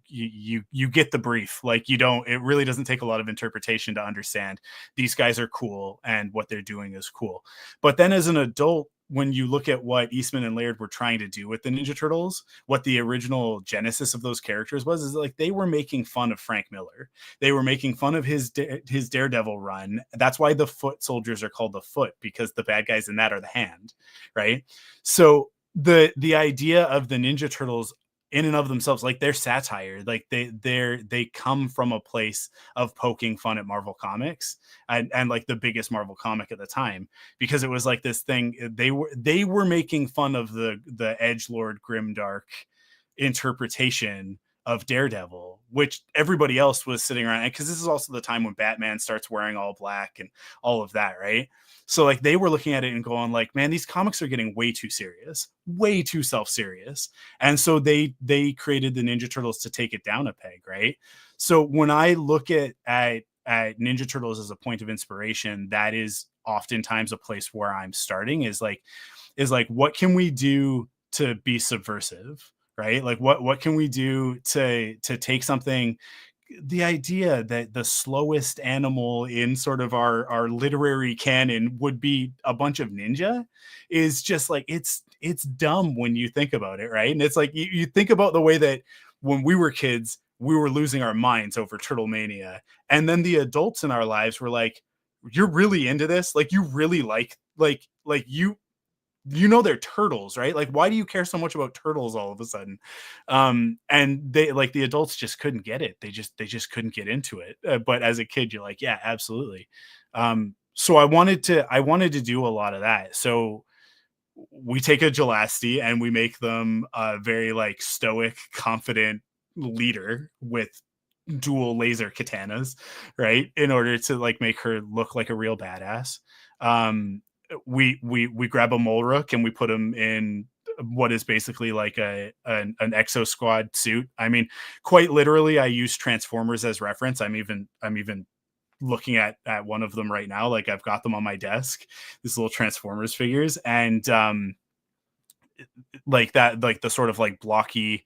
get the brief. Like it really doesn't take a lot of interpretation to understand these guys are cool and what they're doing is cool. But then as an adult, when you look at what Eastman and Laird were trying to do with the Ninja Turtles, what the original genesis of those characters was, is like they were making fun of Frank Miller. They were making fun of his Daredevil run. That's why the Foot Soldiers are called the Foot, because the bad guys in that are the hand, right? So the idea of the Ninja Turtles in and of themselves, like they're satire, like they come from a place of poking fun at Marvel Comics, and like the biggest Marvel comic at the time, because it was like this thing, they were making fun of the edgelord grimdark interpretation of Daredevil, which everybody else was sitting around, because this is also the time when Batman starts wearing all black and all of that, right? So like they were looking at it and going like, man, these comics are getting way too serious, way too self-serious. And so they created the Ninja Turtles to take it down a peg, right? So when I look at Ninja Turtles as a point of inspiration, that is oftentimes a place where I'm starting, is like, what can we do to be subversive, right? Like what can we do to take something, the idea that the slowest animal in sort of our literary canon would be a bunch of ninja, is just like, it's dumb when you think about it, right? And it's like you think about the way that when we were kids, we were losing our minds over Turtle Mania, and then the adults in our lives were like, you're really into this, like you really like they're turtles, right? Like, why do you care so much about turtles all of a sudden? And they, like, the adults just couldn't get it. They just couldn't get into it. But as a kid, you're like, yeah, absolutely. So I wanted to do a lot of that. So we take a Gelasti and we make them a very like stoic, confident leader with dual laser katanas, right? In order to like make her look like a real badass. We grab a Molruk and we put him in what is basically like an Exo Squad suit. I mean, quite literally, I use Transformers as reference. I'm even looking at one of them right now. Like I've got them on my desk, these little Transformers figures, and like that, like the sort of like blocky,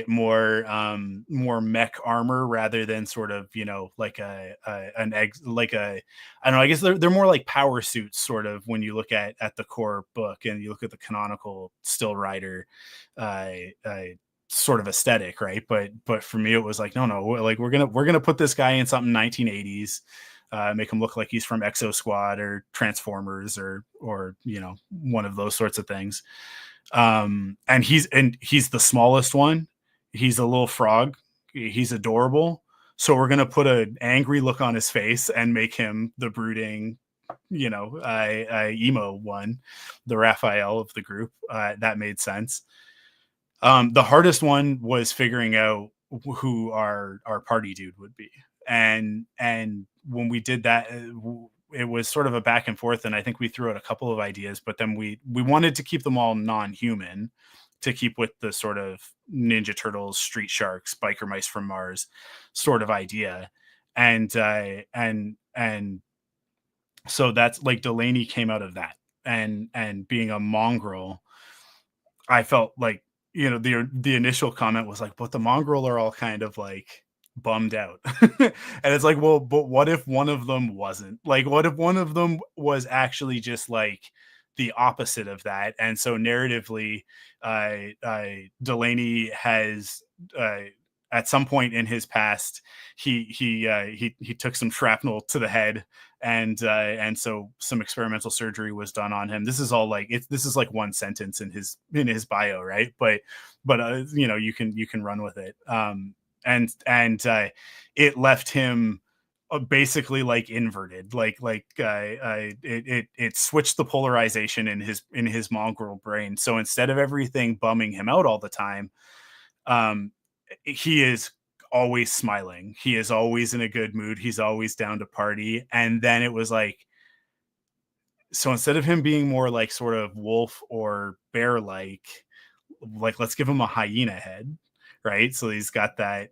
more mech armor rather than sort of, you know, like an egg, like a, I don't know, I guess they're more like power suits sort of when you look at the core book and you look at the canonical Still Rider sort of aesthetic, right? But for me it was like, no, like we're gonna put this guy in something 1980s, make him look like he's from Exo Squad or Transformers or you know, one of those sorts of things. And he's the smallest one. He's a little frog. He's adorable. So we're gonna put an angry look on his face and make him the brooding, you know, emo one, the Raphael of the group. That made sense. The hardest one was figuring out who our party dude would be, and when we did that, it was sort of a back and forth, and I think we threw out a couple of ideas, but then we wanted to keep them all non-human, to keep with the sort of Ninja Turtles, Street Sharks, Biker Mice from Mars sort of idea, and so that's like Delaney came out of that, and being a mongrel, I felt like, you know, the initial comment was like, but the mongrel are all kind of like bummed out. And it's like, well, but what if one of them wasn't? Like, what if one of them was actually just like the opposite of that? And so narratively, Delaney has at some point in his past, he took some shrapnel to the head, and so some experimental surgery was done on him. This is all like, this is like one sentence in his bio, right? But you know, you can run with it. And it left him basically like inverted, it switched the polarization in his mongrel brain. So instead of everything bumming him out all the time, he is always smiling. He is always in a good mood. He's always down to party. And then it was like, so instead of him being more like sort of wolf or bear like let's give him a hyena head, right? So he's got that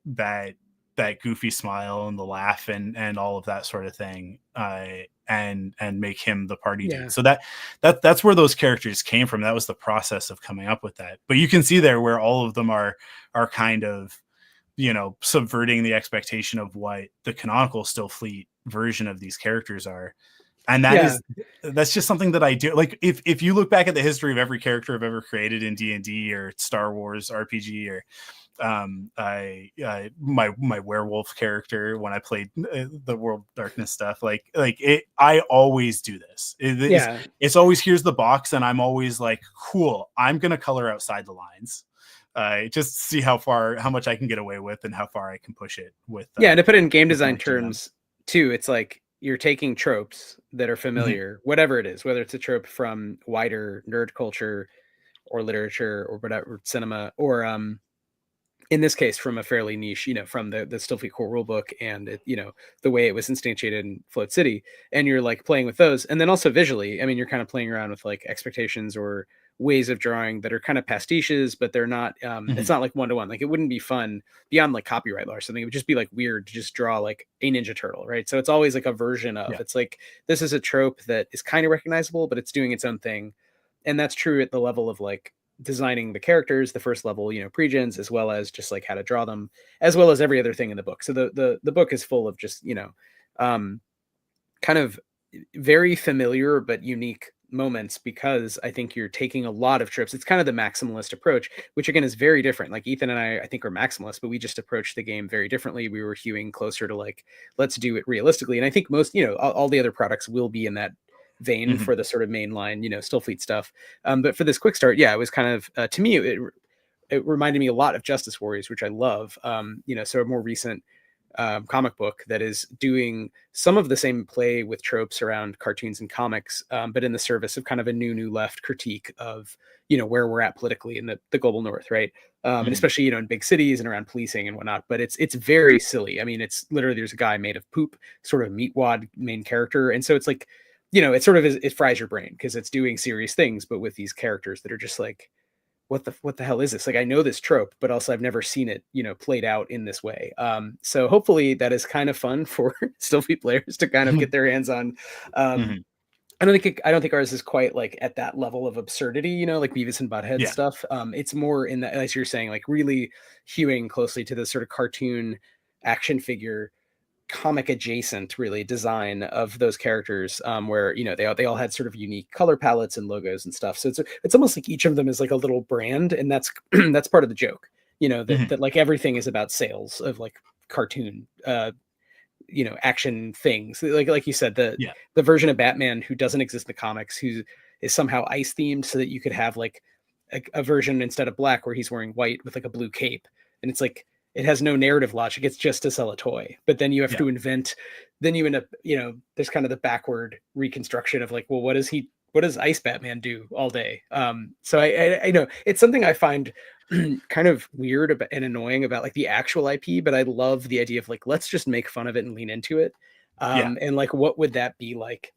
that goofy smile and the laugh and all of that sort of thing, and make him the party dude. So that's where those characters came from. That was the process of coming up with that. But you can see there where all of them are kind of, you know, subverting the expectation of what the canonical Stillfleet version of these characters are. And that's just something that I do. Like if you look back at the history of every character I've ever created in D&D or Star Wars RPG, or my werewolf character when I played the World of Darkness stuff, I always do this. It's always, here's the box, and I'm always like, cool, I'm gonna color outside the lines, just to see how much I can get away with and how far I can push it with. And to put it in game design terms too, it's like you're taking tropes that are familiar, whatever it is, whether it's a trope from wider nerd culture or literature or whatever, cinema, or in this case from a fairly niche, you know, from the Stillfleet core rulebook and it, you know, the way it was instantiated in Float City, and you're like playing with those. And then also visually, I mean, you're kind of playing around with like expectations or ways of drawing that are kind of pastiches, but they're not it's not like one-to-one. Like it wouldn't be fun beyond like copyright law or something. It would just be like weird to just draw like a Ninja Turtle, right? So it's always like a version of it's like, this is a trope that is kind of recognizable, but it's doing its own thing. And that's true at the level of like designing the characters, the first level, you know, pre-gens, as well as just like how to draw them, as well as every other thing in the book. So the book is full of just, you know, kind of very familiar but unique moments, because I think you're taking a lot of tropes. It's kind of the maximalist approach, which again is very different. Like Ethan and I think are maximalists, but we just approached the game very differently. We were hewing closer to like, let's do it realistically. And I think most, you know, all the other products will be in that vein for the sort of mainline, you know, Stillfleet stuff. But for this quick start, it was kind of to me it reminded me a lot of Justice Warriors, which I love. You know, so a more recent comic book that is doing some of the same play with tropes around cartoons and comics, but in the service of kind of a new left critique of, you know, where we're at politically in the global north, right? And especially, you know, in big cities and around policing and whatnot. But it's very silly. I mean, it's literally, there's a guy made of poop, sort of meatwad main character, and so it's like, you know, it sort of it fries your brain because it's doing serious things, but with these characters that are just like, what the hell is this? Like, I know this trope, but also I've never seen it, you know, played out in this way. So hopefully that is kind of fun for Stillfleet players to kind of get their hands on. I don't think ours is quite like at that level of absurdity, you know, like Beavis and Butthead stuff. It's more in that, as you're saying, like really hewing closely to the sort of cartoon action figure, comic adjacent really design of those characters, where, you know, they all had sort of unique color palettes and logos and stuff. So it's almost like each of them is like a little brand, and that's that's part of the joke, you know, that like everything is about sales of like cartoon you know, action things. Like you said, the version of Batman who doesn't exist in the comics, who is somehow ice themed, so that you could have like a version instead of black where he's wearing white with like a blue cape, and it's like, it has no narrative logic. It's just to sell a toy. But then you have to invent, then you end up, you know, there's kind of the backward reconstruction of like, well, what does Ice Batman do all day? So I know it's something I find kind of weird about, and annoying about like the actual IP, but I love the idea of like, let's just make fun of it and lean into it. And like, what would that be like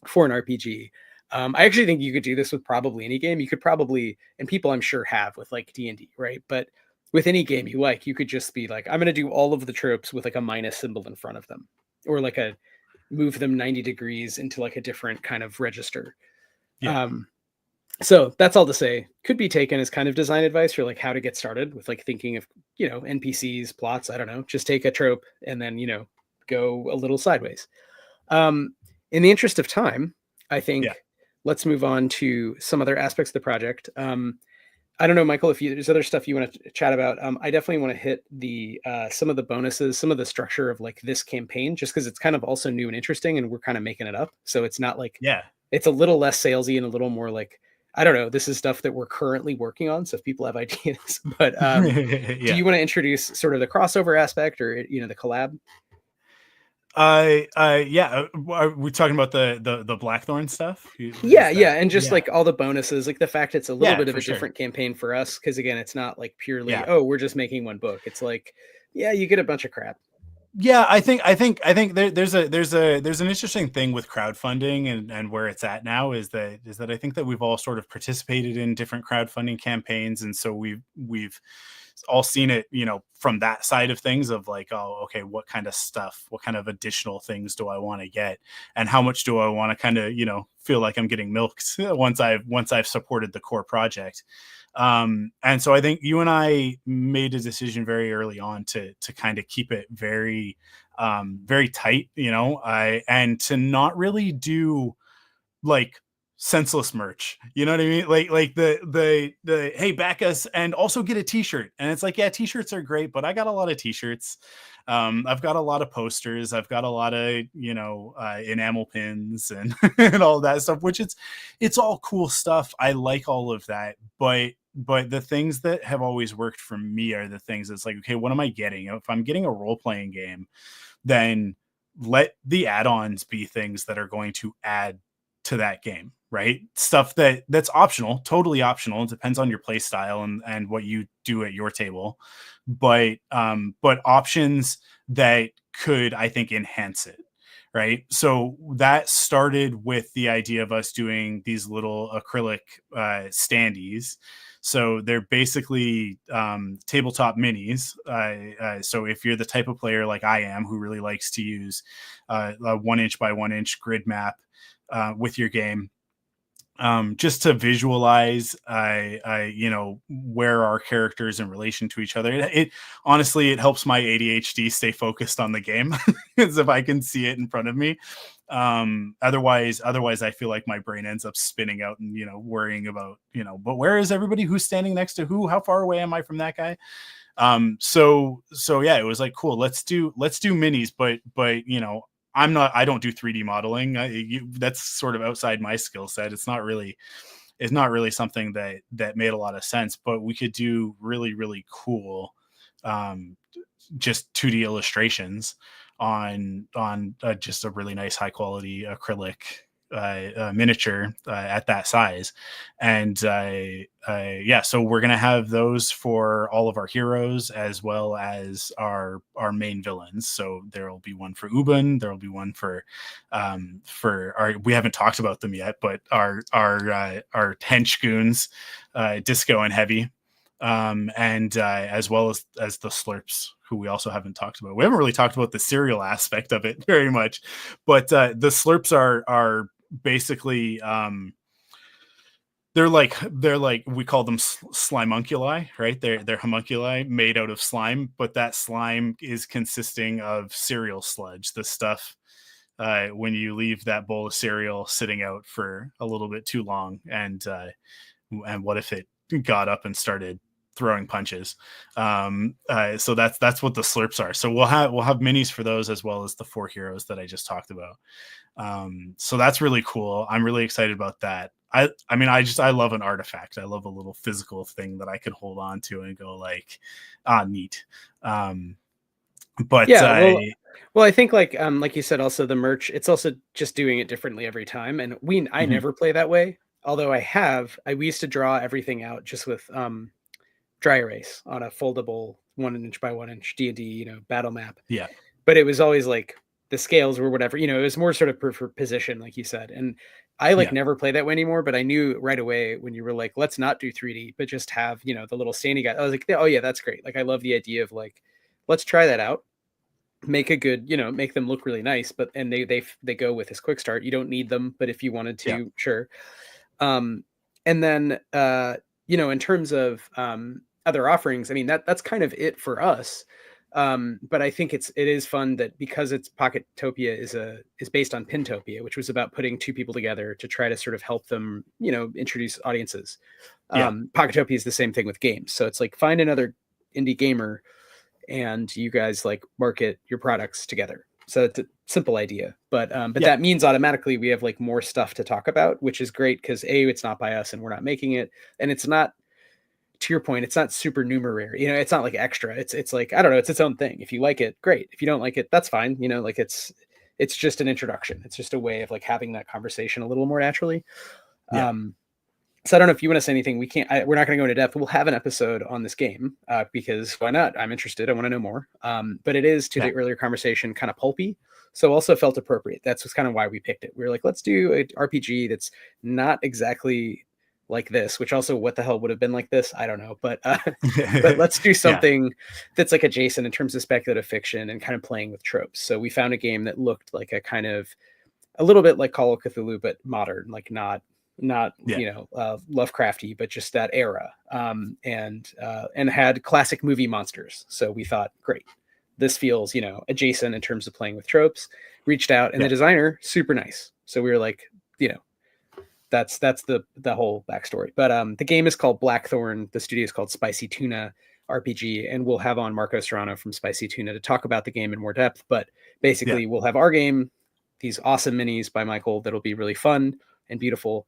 for an RPG? I actually think you could do this with probably any game. You could probably, and people I'm sure have with like D&D, right? But with any game you like, you could just be like, I'm going to do all of the tropes with like a minus symbol in front of them, or like a move them 90 degrees into like a different kind of register. So that's all to say, could be taken as kind of design advice for like how to get started with like thinking of, you know, NPCs, plots. I don't know, just take a trope and then, you know, go a little sideways. In the interest of time, I think let's move on to some other aspects of the project. I don't know, Michael, if there's other stuff you want to chat about. I definitely want to hit the some of the bonuses, some of the structure of like this campaign, just because it's kind of also new and interesting, and we're kind of making it up. So it's not like, it's a little less salesy and a little more like, I don't know, this is stuff that we're currently working on. So if people have ideas, but do you want to introduce sort of the crossover aspect, or, you know, the collab? Are we talking about the Blackthorn stuff? And just like all the bonuses, like the fact it's a little bit of a different campaign for us, because again, it's not like purely we're just making one book. It's like, you get a bunch of crap. Yeah, there's an interesting thing with crowdfunding and where it's at now is that I think that we've all sort of participated in different crowdfunding campaigns, and so we've all seen it, from that side of things of like, oh, okay, what kind of stuff, what kind of additional things do I want to get, and how much do I want to kind of, feel like I'm getting milked once I've supported the core project. And so I think you and I made a decision very early on to kind of keep it very very tight, and to not really do like senseless merch. You know what I mean? Like the hey, back us and also get a t-shirt. And it's like, yeah, t-shirts are great, but I got a lot of t-shirts. I've got a lot of posters. I've got a lot of, enamel pins and and all that stuff, which it's all cool stuff. I like all of that, but the things that have always worked for me are the things that's like, okay, what am I getting? If I'm getting a role-playing game, then let the add-ons be things that are going to add to that game, right? Stuff that's optional, totally optional. It depends on your play style and what you do at your table, but options that could, I think, enhance it, right? So that started with the idea of us doing these little acrylic standees. So they're basically tabletop minis. So if you're the type of player like I am, who really likes to use a 1 inch by 1 inch grid map with your game, just to visualize, where our characters in relation to each other. It honestly, it helps my ADHD stay focused on the game, because if I can see it in front of me. Otherwise I feel like my brain ends up spinning out and, worrying about, but where is everybody? Who's standing next to who? How far away am I from that guy? So yeah, it was like, cool, let's do minis, but I don't do 3D modeling. That's sort of outside my skill set. It's not really something that made a lot of sense, but we could do really, really cool, just 2D illustrations on just a really nice high quality acrylic miniature at that size. And so we're gonna have those for all of our heroes as well as our main villains. So there will be one for Ubun, there will be one for our, we haven't talked about them yet, but our hench goons, Disco and Heavy, and as well as the Slurps, who we also haven't talked about. We haven't really talked about the cereal aspect of it very much, but the Slurps are basically they're like we call them slimunculi, right? They're homunculi made out of slime, but that slime is consisting of cereal sludge, the stuff when you leave that bowl of cereal sitting out for a little bit too long, and what if it got up and started throwing punches? So that's what the Slurps are. So we'll have minis for those, as well as the 4 heroes that I just talked about. So that's really cool. I'm really excited about that. I love an artifact. I love a little physical thing that I can hold on to and go like, neat. But yeah, well, I think like you said, also the merch, it's also just doing it differently every time. And I never play that way. Although we used to draw everything out just with dry erase on a foldable 1 inch by 1 inch D&D, battle map. Yeah. But it was always like the scales were whatever, it was more sort of for position, like you said. And I never play that way anymore, but I knew right away when you were like, let's not do 3D, but just have, the little standy guy. I was like, oh yeah, that's great. Like, I love the idea of like, let's try that out. Make a good, make them look really nice, but and they go with this quick start. You don't need them, but if you wanted to, sure. And then in terms of other offerings, I mean that's kind of it for us. But I think it is fun that because it's Pocketopia is based on Pintopia, which was about putting 2 people together to try to sort of help them, introduce audiences. Pocketopia is the same thing with games. So it's like, find another indie gamer and you guys like market your products together. So it's a simple idea, but that means automatically we have like more stuff to talk about, which is great because it's not by us and we're not making it, and it's not, to your point, it's not supernumerary. It's not like extra. It's like, I don't know, it's its own thing. If you like it, great. If you don't like it, that's fine. Like it's just an introduction. It's just a way of like having that conversation a little more naturally. So I don't know if you want to say anything. We're not going to go into depth. We'll have an episode on this game because why not? I'm interested. I want to know more. But it is, to the earlier conversation, kind of pulpy. So also felt appropriate. That's what's kind of why we picked it. We were like, let's do an RPG that's not exactly like this, which also what the hell would have been like this? I don't know. But let's do something that's like adjacent in terms of speculative fiction and kind of playing with tropes. So we found a game that looked like a little bit like Call of Cthulhu, but modern, like not Lovecrafty, but just that era, and had classic movie monsters. So we thought, great, this feels adjacent in terms of playing with tropes. Reached out, and the designer, super nice. So we were like, that's the whole backstory. But the game is called Blackthorn. The studio is called Spicy Tuna RPG, and we'll have on Marco Serrano from Spicy Tuna to talk about the game in more depth. But basically, we'll have our game, these awesome minis by Michael that'll be really fun and beautiful.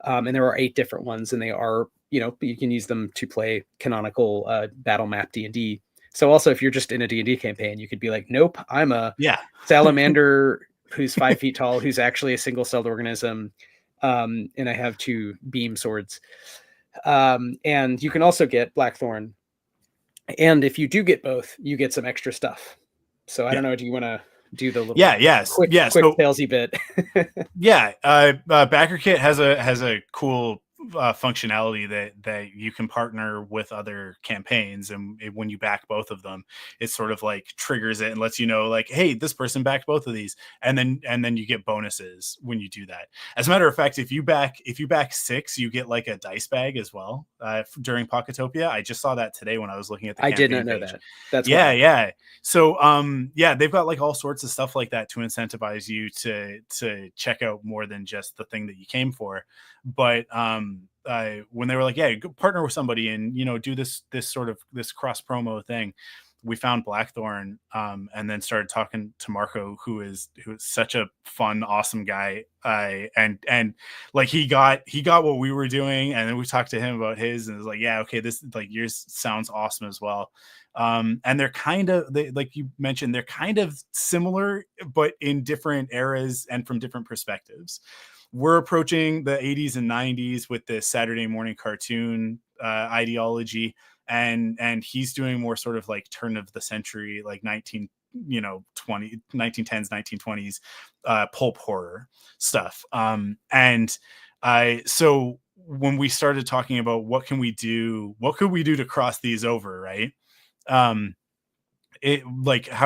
And there are 8 different ones, and they are, you can use them to play canonical battle map D&D. So also, if you're just in a D&D campaign, you could be like, nope, I'm a salamander who's 5 feet tall, who's actually a single-celled organism, and I have 2 beam swords. And you can also get Blackthorn. And if you do get both, you get some extra stuff. So I don't know, do you want to do the little quick salesy bit? Backerkit has a cool functionality that you can partner with other campaigns, and when you back both of them, it sort of like triggers it and lets you know, like, hey, this person backed both of these, and then you get bonuses when you do that. As a matter of fact, if you back 6, you get like a dice bag as well during Pocketopia. I just saw that today when I was looking at the campaign did not know page. that. That's yeah. So they've got like all sorts of stuff like that to incentivize you to check out more than just the thing that you came for. But when they were like, go partner with somebody and do this cross promo thing, we found Blackthorn, and then started talking to Marco, who is such a fun, awesome guy. And like he got what we were doing, and then we talked to him about his, and it was like, okay, this, like, yours sounds awesome as well. And they're like you mentioned, they're kind of similar, but in different eras and from different perspectives. We're approaching the 80s and 90s with this Saturday morning cartoon ideology, and he's doing more sort of like turn of the century, like 1910s, 1920s pulp horror stuff. So when we started talking about what could we do to cross these over, right? How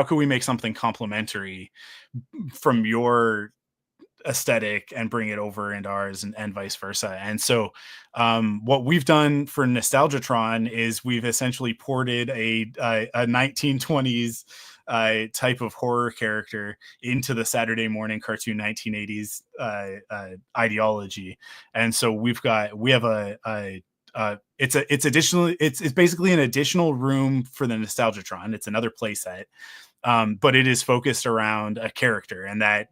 could we make something complementary from your aesthetic and bring it over into ours, and vice versa. And so what we've done for Nostalgitron is we've essentially ported a 1920s type of horror character into the Saturday morning cartoon 1980s ideology. And so we have it's basically an additional room for the Nostalgitron. It's another playset, but it is focused around a character, and that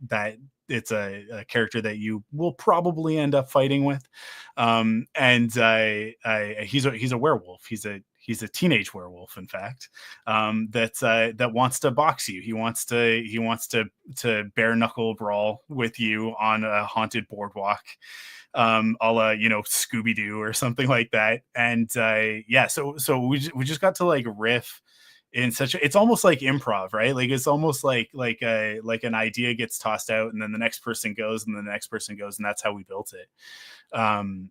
it's a character that you will probably end up fighting with. He's a werewolf. He's a teenage werewolf, in fact, that wants to box you. He wants to bare knuckle brawl with you on a haunted boardwalk, a la Scooby-Doo or something like that. And so we just got to like riff in it's almost like improv, right? Like it's almost like an idea gets tossed out, and then the next person goes, and then the next person goes, and that's how we built it. And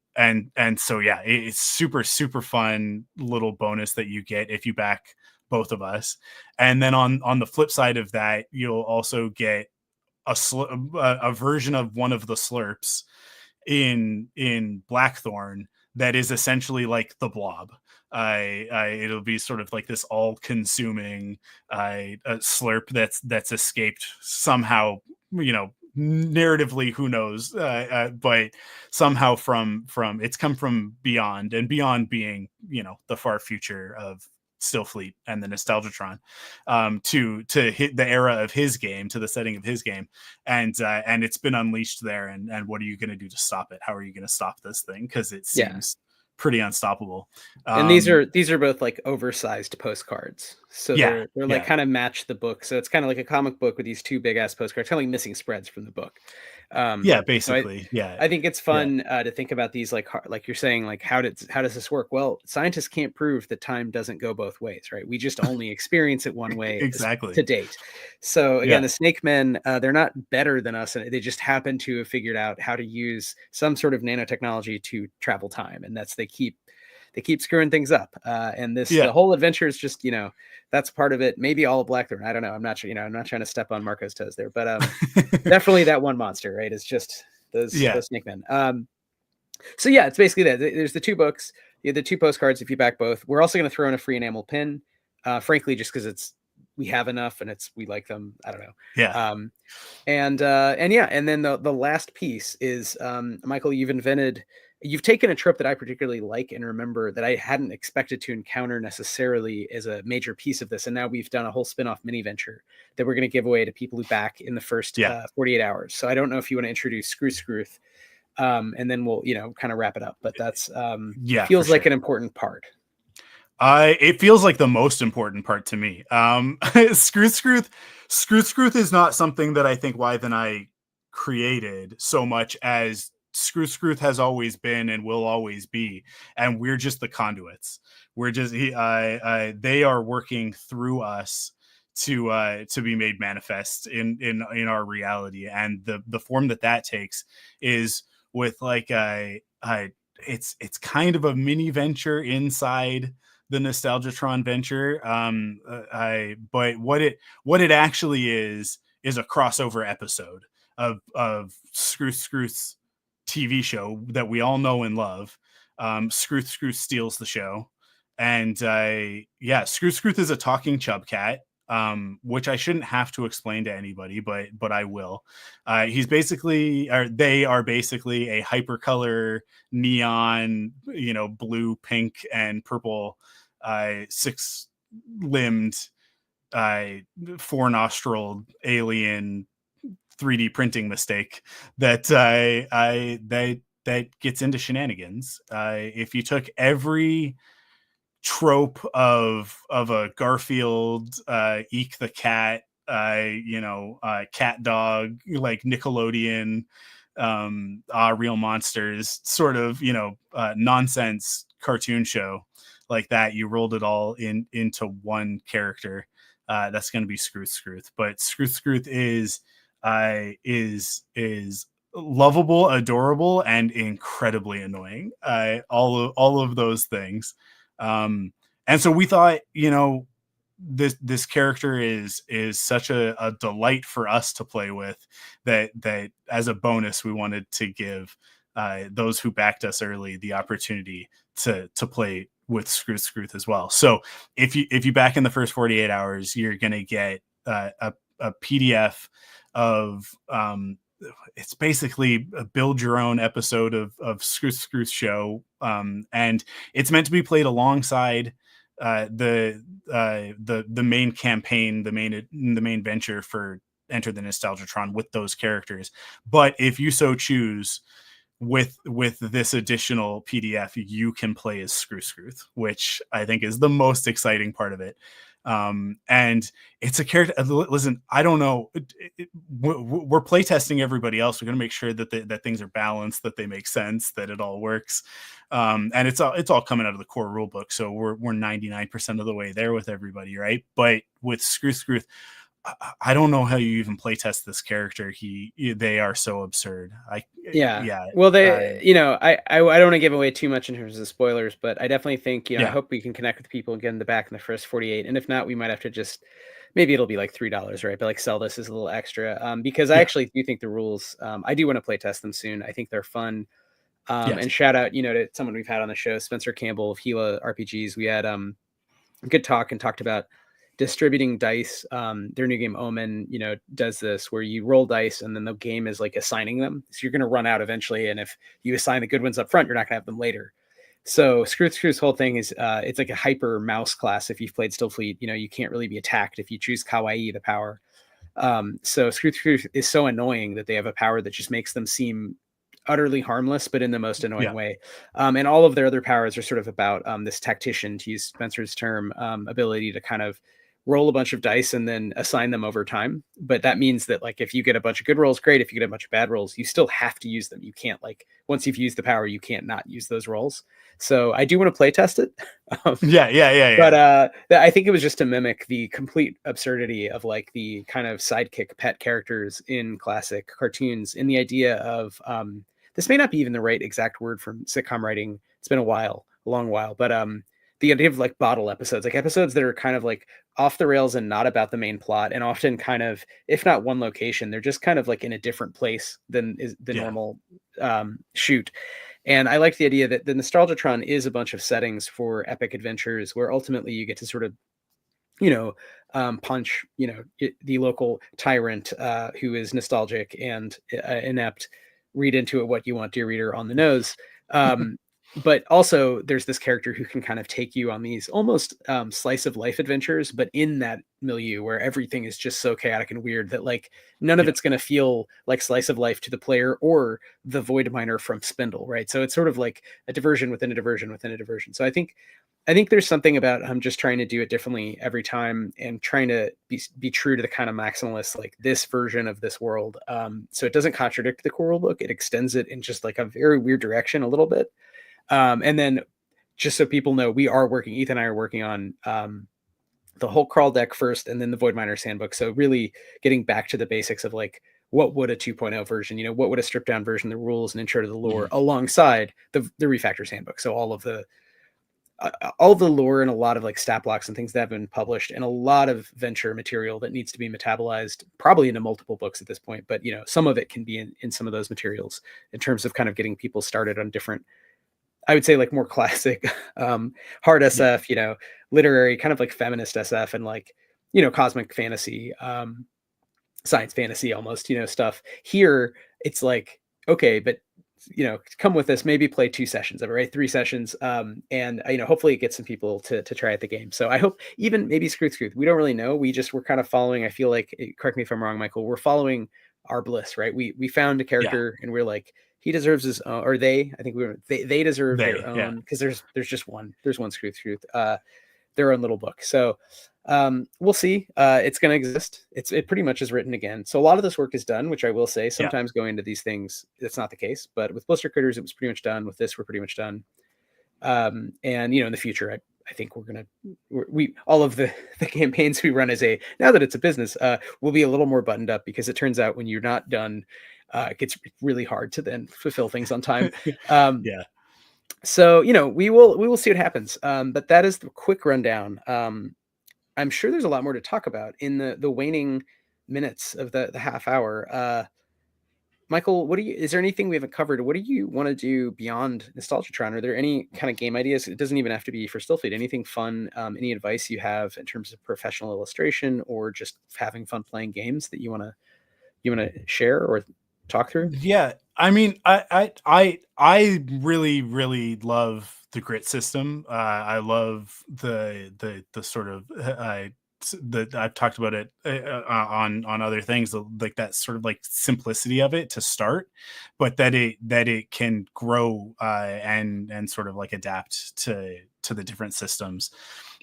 so it's super, super fun little bonus that you get if you back both of us. And then on the flip side of that, you'll also get a version of one of the slurps in Blackthorn that is essentially like the Blob. It'll be sort of like this all-consuming slurp that's escaped somehow, narratively, who knows, but somehow from it's come from beyond, and beyond being the far future of Stillfleet and the Nostalgitron, to hit the era of his game, to the setting of his game, and it's been unleashed there. And what are you going to do to stop it? How are you going to stop this thing? Because it seems pretty unstoppable. And these are both like oversized postcards, so they're like kind of match the book. So it's kind of like a comic book with these 2 big ass postcards, kind of like missing spreads from the book. Yeah, So basically. Yeah. I think it's Yeah. fun to think about these, like you're saying, like how does this work? Well, scientists can't prove that time doesn't go both ways, right? We just only experience it one way Exactly. to date. So again, Yeah. the snake men, they're not better than us, and they just happen to have figured out how to use some sort of nanotechnology to travel time, and they keep screwing things up. And the Yeah. whole adventure is just, that's part of it. Maybe all of Blackthorn. I don't know. I'm not sure. I'm not trying to step on Marco's toes there, but definitely that one monster, right? It's just those Yeah. snake men. So yeah, it's basically that. There's the two books, the two postcards. If you back both, we're also going to throw in a free enamel pin. Frankly, just because we have enough and we like them. I don't know. Yeah. And yeah, and then the last piece is, Michael, you've taken a trope that I particularly like and remember that I hadn't expected to encounter necessarily as a major piece of this, and now we've done a whole spin-off mini venture that we're going to give away to people who back in the first Yeah. 48 hours. So I don't know if you want to introduce Scruth, and then we'll kind of wrap it up. But that's Yeah, feels for like sure. an important part. It feels like the most important part to me. Scruth is not something that I think Wythe and I created so much as Scruth has always been and will always be, and we're just the conduits. We're just they are working through us to be made manifest in our reality, and the form that takes is with it's kind of a mini venture inside the Nostalgitron venture. But what it actually is a crossover episode of Scruth's TV show that we all know and love. Scruth steals the show, and Scruth is a talking chub cat. Which I shouldn't have to explain to anybody, but I will. They are basically a hypercolor neon, blue, pink, and purple, six-limbed, four nostril alien 3D printing mistake that gets into shenanigans. If you took every trope of a Garfield, Eek the cat, cat dog, like Nickelodeon, Real Monsters sort of, nonsense cartoon show like that, you rolled it all into one character. That's going to be Scruth. But Scruth is lovable, adorable, and incredibly annoying. All of those things. And so we thought, this character is such a delight for us to play with that as a bonus we wanted to give those who backed us early the opportunity to play with Scruth as well. So if you back in the first 48 hours, you're gonna get a PDF of it's basically a build your own episode of Scruth show, and it's meant to be played alongside the main campaign, the main venture for Enter the Nostalgitron with those characters. But if you so choose, with this additional PDF, you can play as Scruth, which I think is the most exciting part of it. And it's a character. Listen, I don't know. We're playtesting everybody else. We're going to make sure that things are balanced, that they make sense, that it all works. And it's all coming out of the core rule book. So we're 99% of the way there with everybody, right? But with Scruth, I don't know how you even playtest this character. They are so absurd. Well, I don't want to give away too much in terms of spoilers, but I definitely think, I hope we can connect with people and get them back in the first 48. And if not, we might have to just, maybe it'll be like $3, right? But like sell this as a little extra, because I actually do think the rules, I do want to playtest them soon. I think they're fun. And shout out, to someone we've had on the show, Spencer Campbell of Gila RPGs. We had a good talk and talked about distributing dice. Their new game Omen, does this where you roll dice and then the game is like assigning them. So you're going to run out eventually. And if you assign the good ones up front, you're not going to have them later. So Scruth's whole thing is it's like a hyper mouse class. If you've played Stillfleet, you can't really be attacked if you choose Kawaii, the power. So Scruth is so annoying that they have a power that just makes them seem utterly harmless, but in the most annoying way. And all of their other powers are sort of about this tactician, to use Spencer's term, ability to kind of roll a bunch of dice and then assign them over time. But that means that like if you get a bunch of good rolls, great. If you get a bunch of bad rolls, you still have to use them. You can't like once you've used the power, you can't not use those rolls. So I do want to play test it. But I think it was just to mimic the complete absurdity of like the kind of sidekick pet characters in classic cartoons, in the idea of this may not be even the right exact word from sitcom writing. It's been a long while, but the idea of like bottle episodes, like episodes that are kind of like off the rails and not about the main plot, and often kind of, if not one location, they're just kind of like in a different place than is the normal shoot. And I like the idea that the Nostalgitron is a bunch of settings for epic adventures where ultimately you get to sort of, punch, the local tyrant who is nostalgic and inept, read into it what you want, dear reader, on the nose. But also there's this character who can kind of take you on these almost slice of life adventures, but in that milieu where everything is just so chaotic and weird that like none of it's going to feel like slice of life to the player or the void miner from Spindle, right? So it's sort of like a diversion within a diversion within a diversion. So I think there's something about just trying to do it differently every time and trying to be true to the kind of maximalist, like this version of this world. So it doesn't contradict the core rule book. It extends it in just like a very weird direction a little bit. And then just so people know, Ethan and I are working on the whole crawl deck first and then the Void Miner's Handbook. So really getting back to the basics of like, what would a 2.0 version, what would a stripped down version, the rules and intro to the lore alongside the Refactor's Handbook. So all the lore and a lot of like stat blocks and things that have been published and a lot of venture material that needs to be metabolized probably into multiple books at this point. But, some of it can be in some of those materials in terms of kind of getting people started on different, I would say like more classic, hard SF, literary, kind of like feminist SF and like, cosmic fantasy, science fantasy almost, stuff. Here it's like, okay, but come with us, maybe play 2 sessions of it, right? 3 sessions. And hopefully it gets some people to try out the game. So I hope even maybe Scrooth, we don't really know. We're kind of following, I feel like, correct me if I'm wrong, Michael, we're following our bliss, right? We found a character and we're like, he deserves his own, or they deserve their own, because there's one Scrooth, their own little book. So we'll see. It's going to exist. It pretty much is written again. So a lot of this work is done, which I will say sometimes going into these things, that's not the case, but with Blister Critters, it was pretty much done. With this, we're pretty much done. And in the future, I think we all of the campaigns we run now that it's a business, will be a little more buttoned up, because it turns out when you're not done, it gets really hard to then fulfill things on time. So, we will see what happens. But that is the quick rundown. I'm sure there's a lot more to talk about in the waning minutes of the half hour. Michael, is there anything we haven't covered? What do you want to do beyond Nostalgitron? Are there any kind of game ideas? It doesn't even have to be for Stillfleet. Anything fun? Any advice you have in terms of professional illustration or just having fun playing games that you want to share or talk through? Yeah, I mean, I really, really love the grit system. I love the sort of that I've talked about it on other things, like that sort of like simplicity of it to start, but that it can grow and sort of like adapt to the different systems.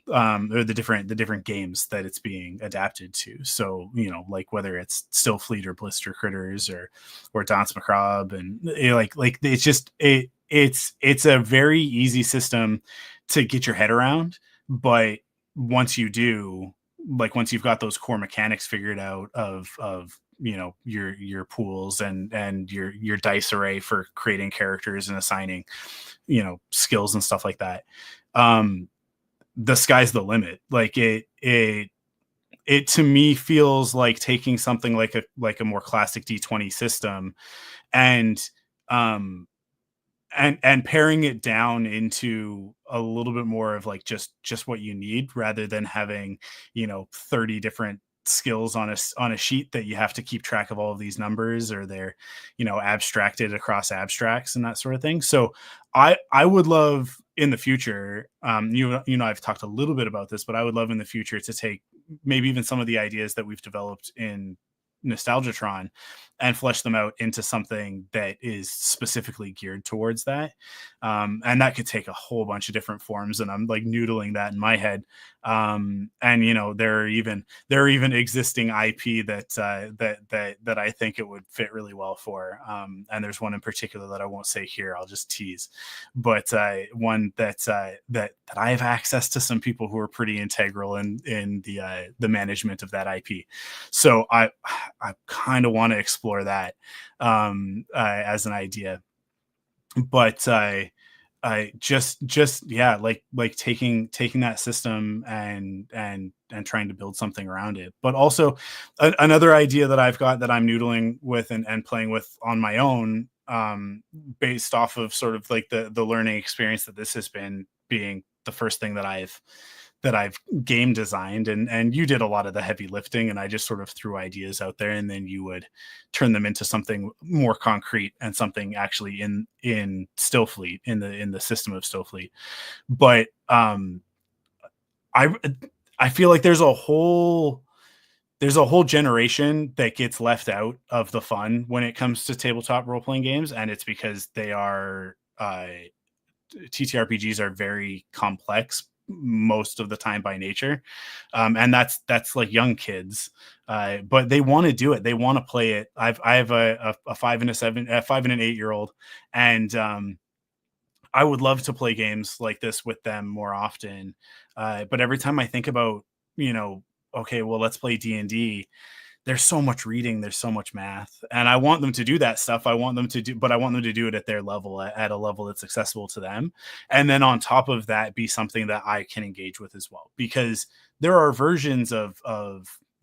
Or the different games that it's being adapted to. So, like whether it's Stillfleet or Blister Critters or Danse Macabre, and like it's just it's a very easy system to get your head around. But once you do, like once you've got those core mechanics figured out of your pools and your dice array for creating characters and assigning skills and stuff like that, the sky's the limit. Like it to me feels like taking something like a more classic D20 system and paring it down into a little bit more of like just what you need, rather than having 30 different skills on a sheet that you have to keep track of all of these numbers, or they're abstracted across abstracts and that sort of thing. So I would love in the future, I've talked a little bit about this, but I would love in the future to take maybe even some of the ideas that we've developed in Nostalgitron and flesh them out into something that is specifically geared towards that. And that could take a whole bunch of different forms, and I'm like noodling that in my head. And there are even existing IP that I think it would fit really well for. And there's one in particular that I won't say here, I'll just tease, but one that I have access to some people who are pretty integral in the management of that IP. So I kind of want to explore that as an idea. But I just yeah, like taking that system and trying to build something around it. But also another idea that I've got that I'm noodling with and playing with on my own, based off of sort of like the learning experience that this has been, being the first thing that I've game designed, and you did a lot of the heavy lifting, and I just sort of threw ideas out there, and then you would turn them into something more concrete and something actually in Stillfleet, in the system of Stillfleet. But I feel like there's a whole generation that gets left out of the fun when it comes to tabletop role-playing games, and it's because they are TTRPGs are very complex most of the time by nature, and that's like young kids, but they want to do it, they want to play it. I have a 5 and a 5 and an 8-year-old, and I would love to play games like this with them more often, but every time I think about, okay, well, let's play D&D, there's so much reading, there's so much math, and I want them to do that stuff. But I want them to do it at their level, at a level that's accessible to them. And then on top of that, be something that I can engage with as well, because there are versions of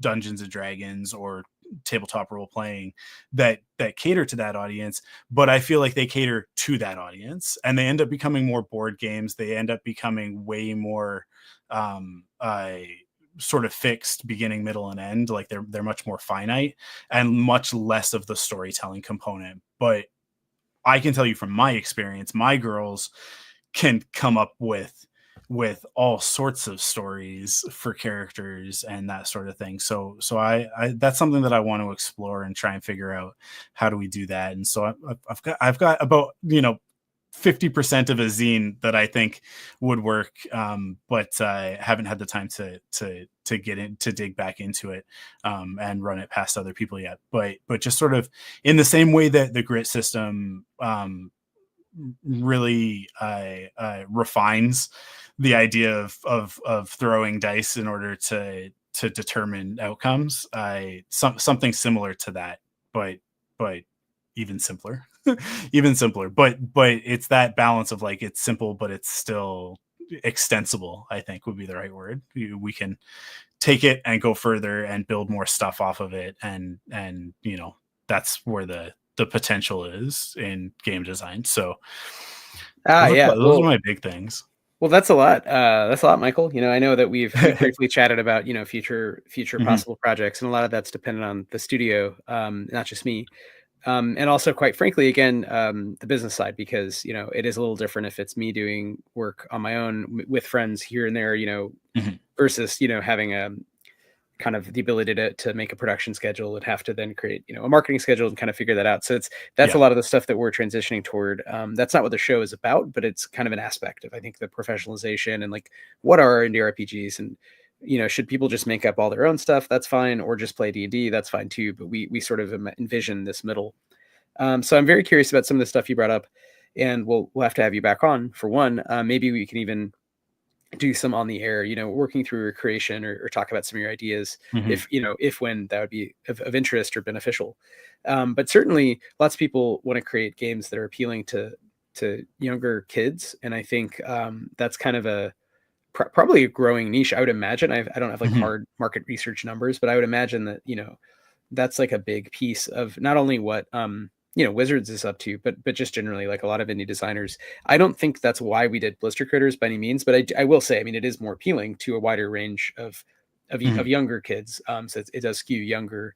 Dungeons and Dragons or tabletop role playing that cater to that audience, but I feel like they cater to that audience, and they end up becoming more board games. They end up becoming way more sort of fixed beginning, middle, and end. Like they're much more finite and much less of the storytelling component. But I can tell you from my experience, my girls can come up with all sorts of stories for characters and that sort of thing. So I that's something that I want to explore and try and figure out, how do we do that. And so I've got about 50% of a zine that I think would work, but I haven't had the time to get in, to dig back into it, and run it past other people yet. But just sort of in the same way that the grit system really refines the idea of throwing dice in order to determine outcomes. Something similar to that, but even simpler. Even simpler, but it's that balance of like, it's simple but it's still extensible, I think would be the right word. We can take it and go further and build more stuff off of it, and that's where the potential is in game design. So those are my big things. Well, that's a lot. That's a lot, Michael. I know that we've briefly chatted about, future possible projects, and a lot of that's dependent on the studio, not just me. And also, quite frankly, again, the business side, because, it is a little different if it's me doing work on my own with friends here and there, versus, having a kind of the ability to make a production schedule and have to then create, a marketing schedule and kind of figure that out. So that's a lot of the stuff that we're transitioning toward. That's not what the show is about, but it's kind of an aspect of, I think, the professionalization and like, what are indie RPGs, and should people just make up all their own stuff? That's fine. Or just play D&D. That's fine too. But we sort of envision this middle. So I'm very curious about some of the stuff you brought up, and we'll have to have you back on for one. Maybe we can even do some on the air, working through your creation, or talk about some of your ideas, if when that would be of interest or beneficial. But certainly lots of people want to create games that are appealing to younger kids. And I think that's kind of probably a growing niche, I would imagine. I don't have like hard market research numbers, but I would imagine that, that's like a big piece of not only what, Wizards is up to, but just generally like a lot of indie designers. I don't think that's why we did Blister Critters by any means, but I will say, I mean, it is more appealing to a wider range of younger kids. So it does skew younger,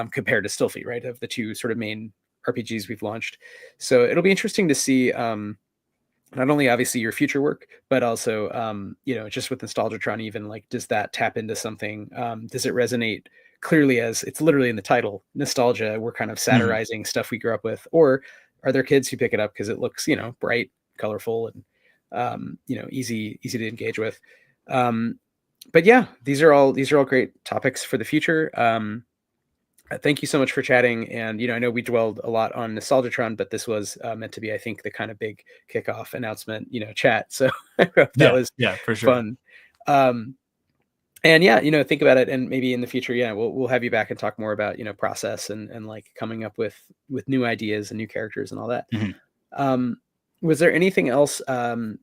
compared to Stillfleet, right? Of the two sort of main RPGs we've launched. So it'll be interesting to see, not only obviously your future work, but also, just with Nostalgitron, even like, does that tap into something? Does it resonate clearly, as it's literally in the title, nostalgia? We're kind of satirizing stuff we grew up with, or are there kids who pick it up because it looks, bright, colorful, and, easy to engage with? but yeah, these are all great topics for the future. Thank you so much for chatting. And I know we dwelled a lot on Nostalgitron, but this was meant to be, I think, the kind of big kickoff announcement, chat. So I hope that Yeah, was yeah, for sure. fun. Um, and yeah, think about it, and maybe in the future, yeah, we'll have you back and talk more about process and like coming up with new ideas and new characters and all that. Mhm. Um, was there anything else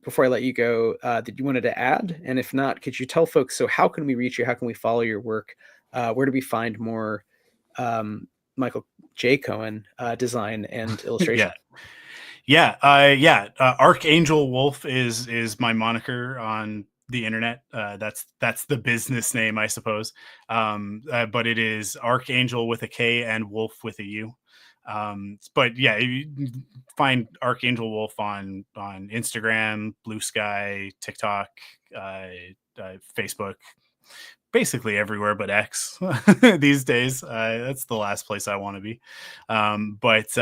before I let you go that you wanted to add? And if not, could you tell folks, so how can we reach you? How can we follow your work? Where do we find more Michael J. Cohen design and illustration? Yeah. Yeah, Arkangel Wulf is my moniker on the internet. That's the business name, I suppose. But it is Arkangel with a K and Wolf with a U. But yeah, you find Arkangel Wulf on Instagram, Blue Sky, TikTok, Facebook, basically everywhere but X these days. That's the last place I want to be. But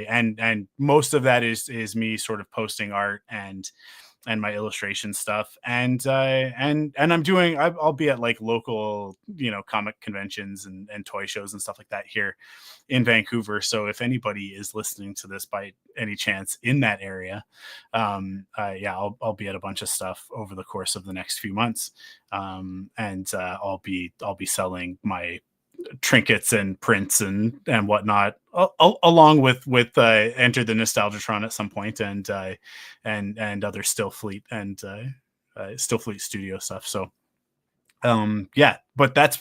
and most of that is me sort of posting art and my illustration stuff, and I'll be at like local comic conventions and toy shows and stuff like that here in Vancouver. So if anybody is listening to this by any chance in that area, I'll be at a bunch of stuff over the course of the next few months, and I'll be selling my trinkets and prints and whatnot, along with Enter the Nostalgitron at some point, and other Stillfleet and Stillfleet Studio stuff. So but that's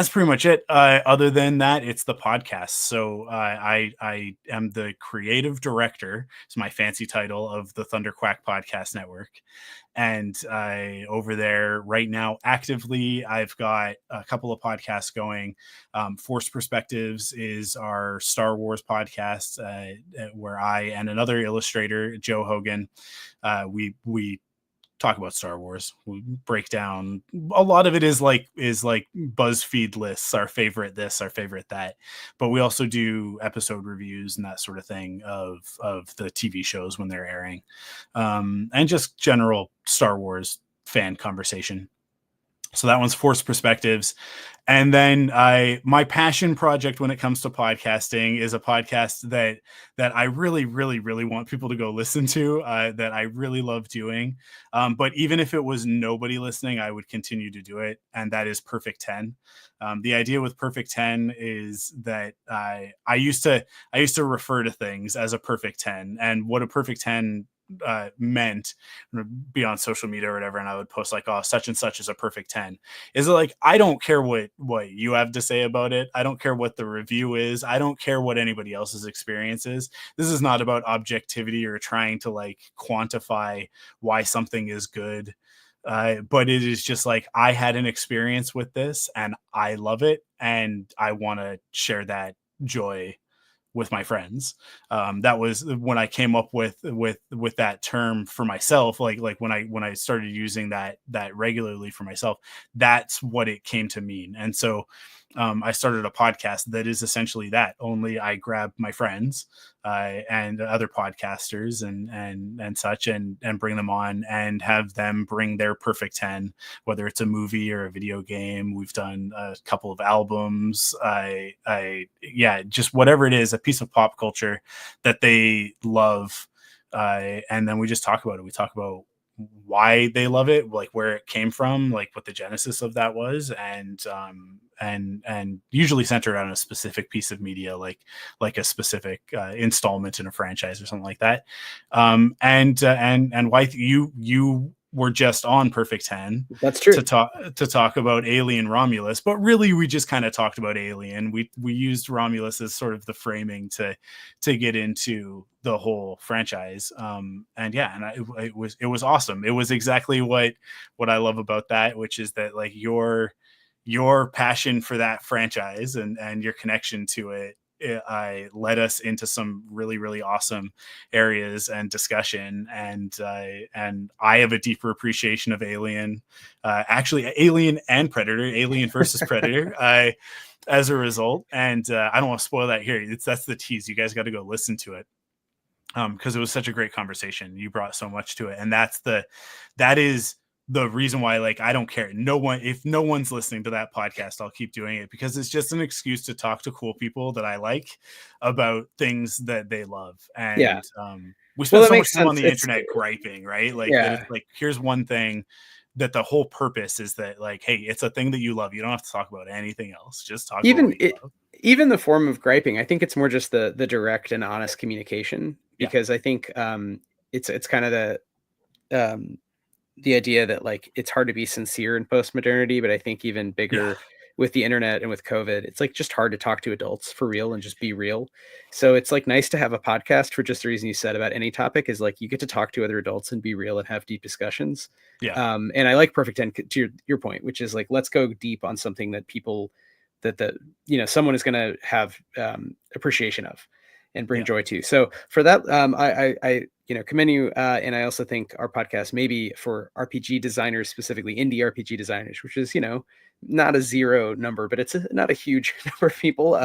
pretty much it. Other than that, it's the podcast. So I am the creative director, it's my fancy title, of the Thunderquack Podcast Network. And over there right now, actively, I've got a couple of podcasts going. Forced Perspectives is our Star Wars podcast, where I and another illustrator, Joe Hogan, we talk about Star Wars. We break down a lot of it is like BuzzFeed lists, our favorite this, our favorite that, but we also do episode reviews and that sort of thing of the TV shows when they're airing, and just general Star Wars fan conversation. So that one's Forced Perspectives. And then my passion project when it comes to podcasting is a podcast that I really, really, really want people to go listen to, that I really love doing. But even if it was nobody listening, I would continue to do it. And that is Perfect 10. The idea with Perfect 10 is that I used to refer to things as a Perfect 10, and what a Perfect 10 meant, be on social media or whatever, and I would post like, oh, such and such is a perfect 10. Is it like, I don't care what you have to say about it, I don't care what the review is, I don't care what anybody else's experience is. This is not about objectivity or trying to like quantify why something is good, but it is just like, I had an experience with this and I love it, and I want to share that joy with my friends. That was when I came up with that term for myself. Like when I started using that regularly for myself, that's what it came to mean. And so I started a podcast that is essentially that. Only I grab my friends and other podcasters and such, and bring them on and have them bring their perfect 10, whether it's a movie or a video game. We've done a couple of albums. Just whatever it is, a piece of pop culture that they love. And then we just talk about it. We talk about why they love it, like where it came from, like what the genesis of that was, and usually centered on a specific piece of media, like a specific installment in a franchise or something like that. And Wythe, you were just on Perfect 10. That's true. To talk about Alien Romulus, but really we just kind of talked about Alien. We used Romulus as sort of the framing to get into the whole franchise. It was awesome. It was exactly what I love about that, which is that like your passion for that franchise and your connection to it, I led us into some really, really awesome areas and discussion. And I have a deeper appreciation of Alien, actually Alien and Predator, Alien versus Predator, as a result. And I don't want to spoil that here. That's the tease. You guys got to go listen to it. Because it was such a great conversation. You brought so much to it. And that is the reason why, like, I don't care. If no one's listening to that podcast, I'll keep doing it because it's just an excuse to talk to cool people that I like about things that they love. Yeah. And we Well, spend that so much makes time on sense. the internet griping, right? Like that Yeah. it's like, here's one thing that the whole purpose is that, like, hey, it's a thing that you love. You don't have to talk about anything else. Just talk about what Even you it, love. even the form of griping, I think it's more just the direct and honest communication, Yeah. because I think it's kind of um, the idea that like it's hard to be sincere in post modernity, but I think even Yeah. bigger with the internet and with COVID, it's like just hard to talk to adults for real and just be real. So it's like nice to have a podcast for just the reason you said about any topic, is like you get to talk to other adults and be real and have deep discussions. Yeah. And I like Perfect 10 to your point, which is like, let's go deep on something that people that someone is going to have appreciation of and bring Yeah. joy to. So for that, I commend you, and I also think our podcast maybe for RPG designers, specifically indie RPG designers, which is not a zero number, but it's not a huge number of people,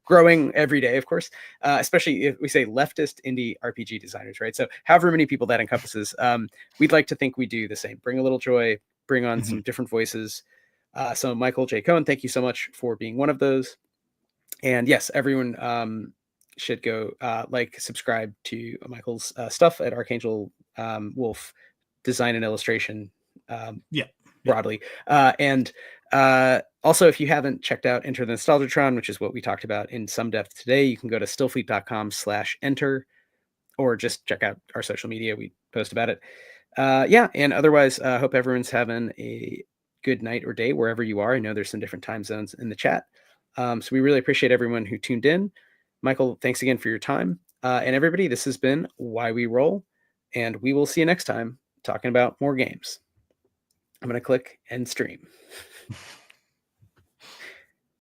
growing every day, of course, especially if we say leftist indie RPG designers, right? So however many people that encompasses, we'd like to think we do the same, bring a little joy, bring on some different voices. So Michael J. Cohen, thank you so much for being one of those. And yes, everyone should go subscribe to Michael's stuff at Arkangel Wulf Design and Illustration, Yeah. broadly. And also, if you haven't checked out Enter the Nostalgitron, which is what we talked about in some depth today, you can go to stillfleet.com/enter, or just check out our social media. We post about it. And otherwise, hope everyone's having a good night or day wherever you are. I know there's some different time zones in the chat. So we really appreciate everyone who tuned in. Michael, thanks again for your time. And everybody, this has been Why We Roll, and we will see you next time talking about more games. I'm going to click end stream.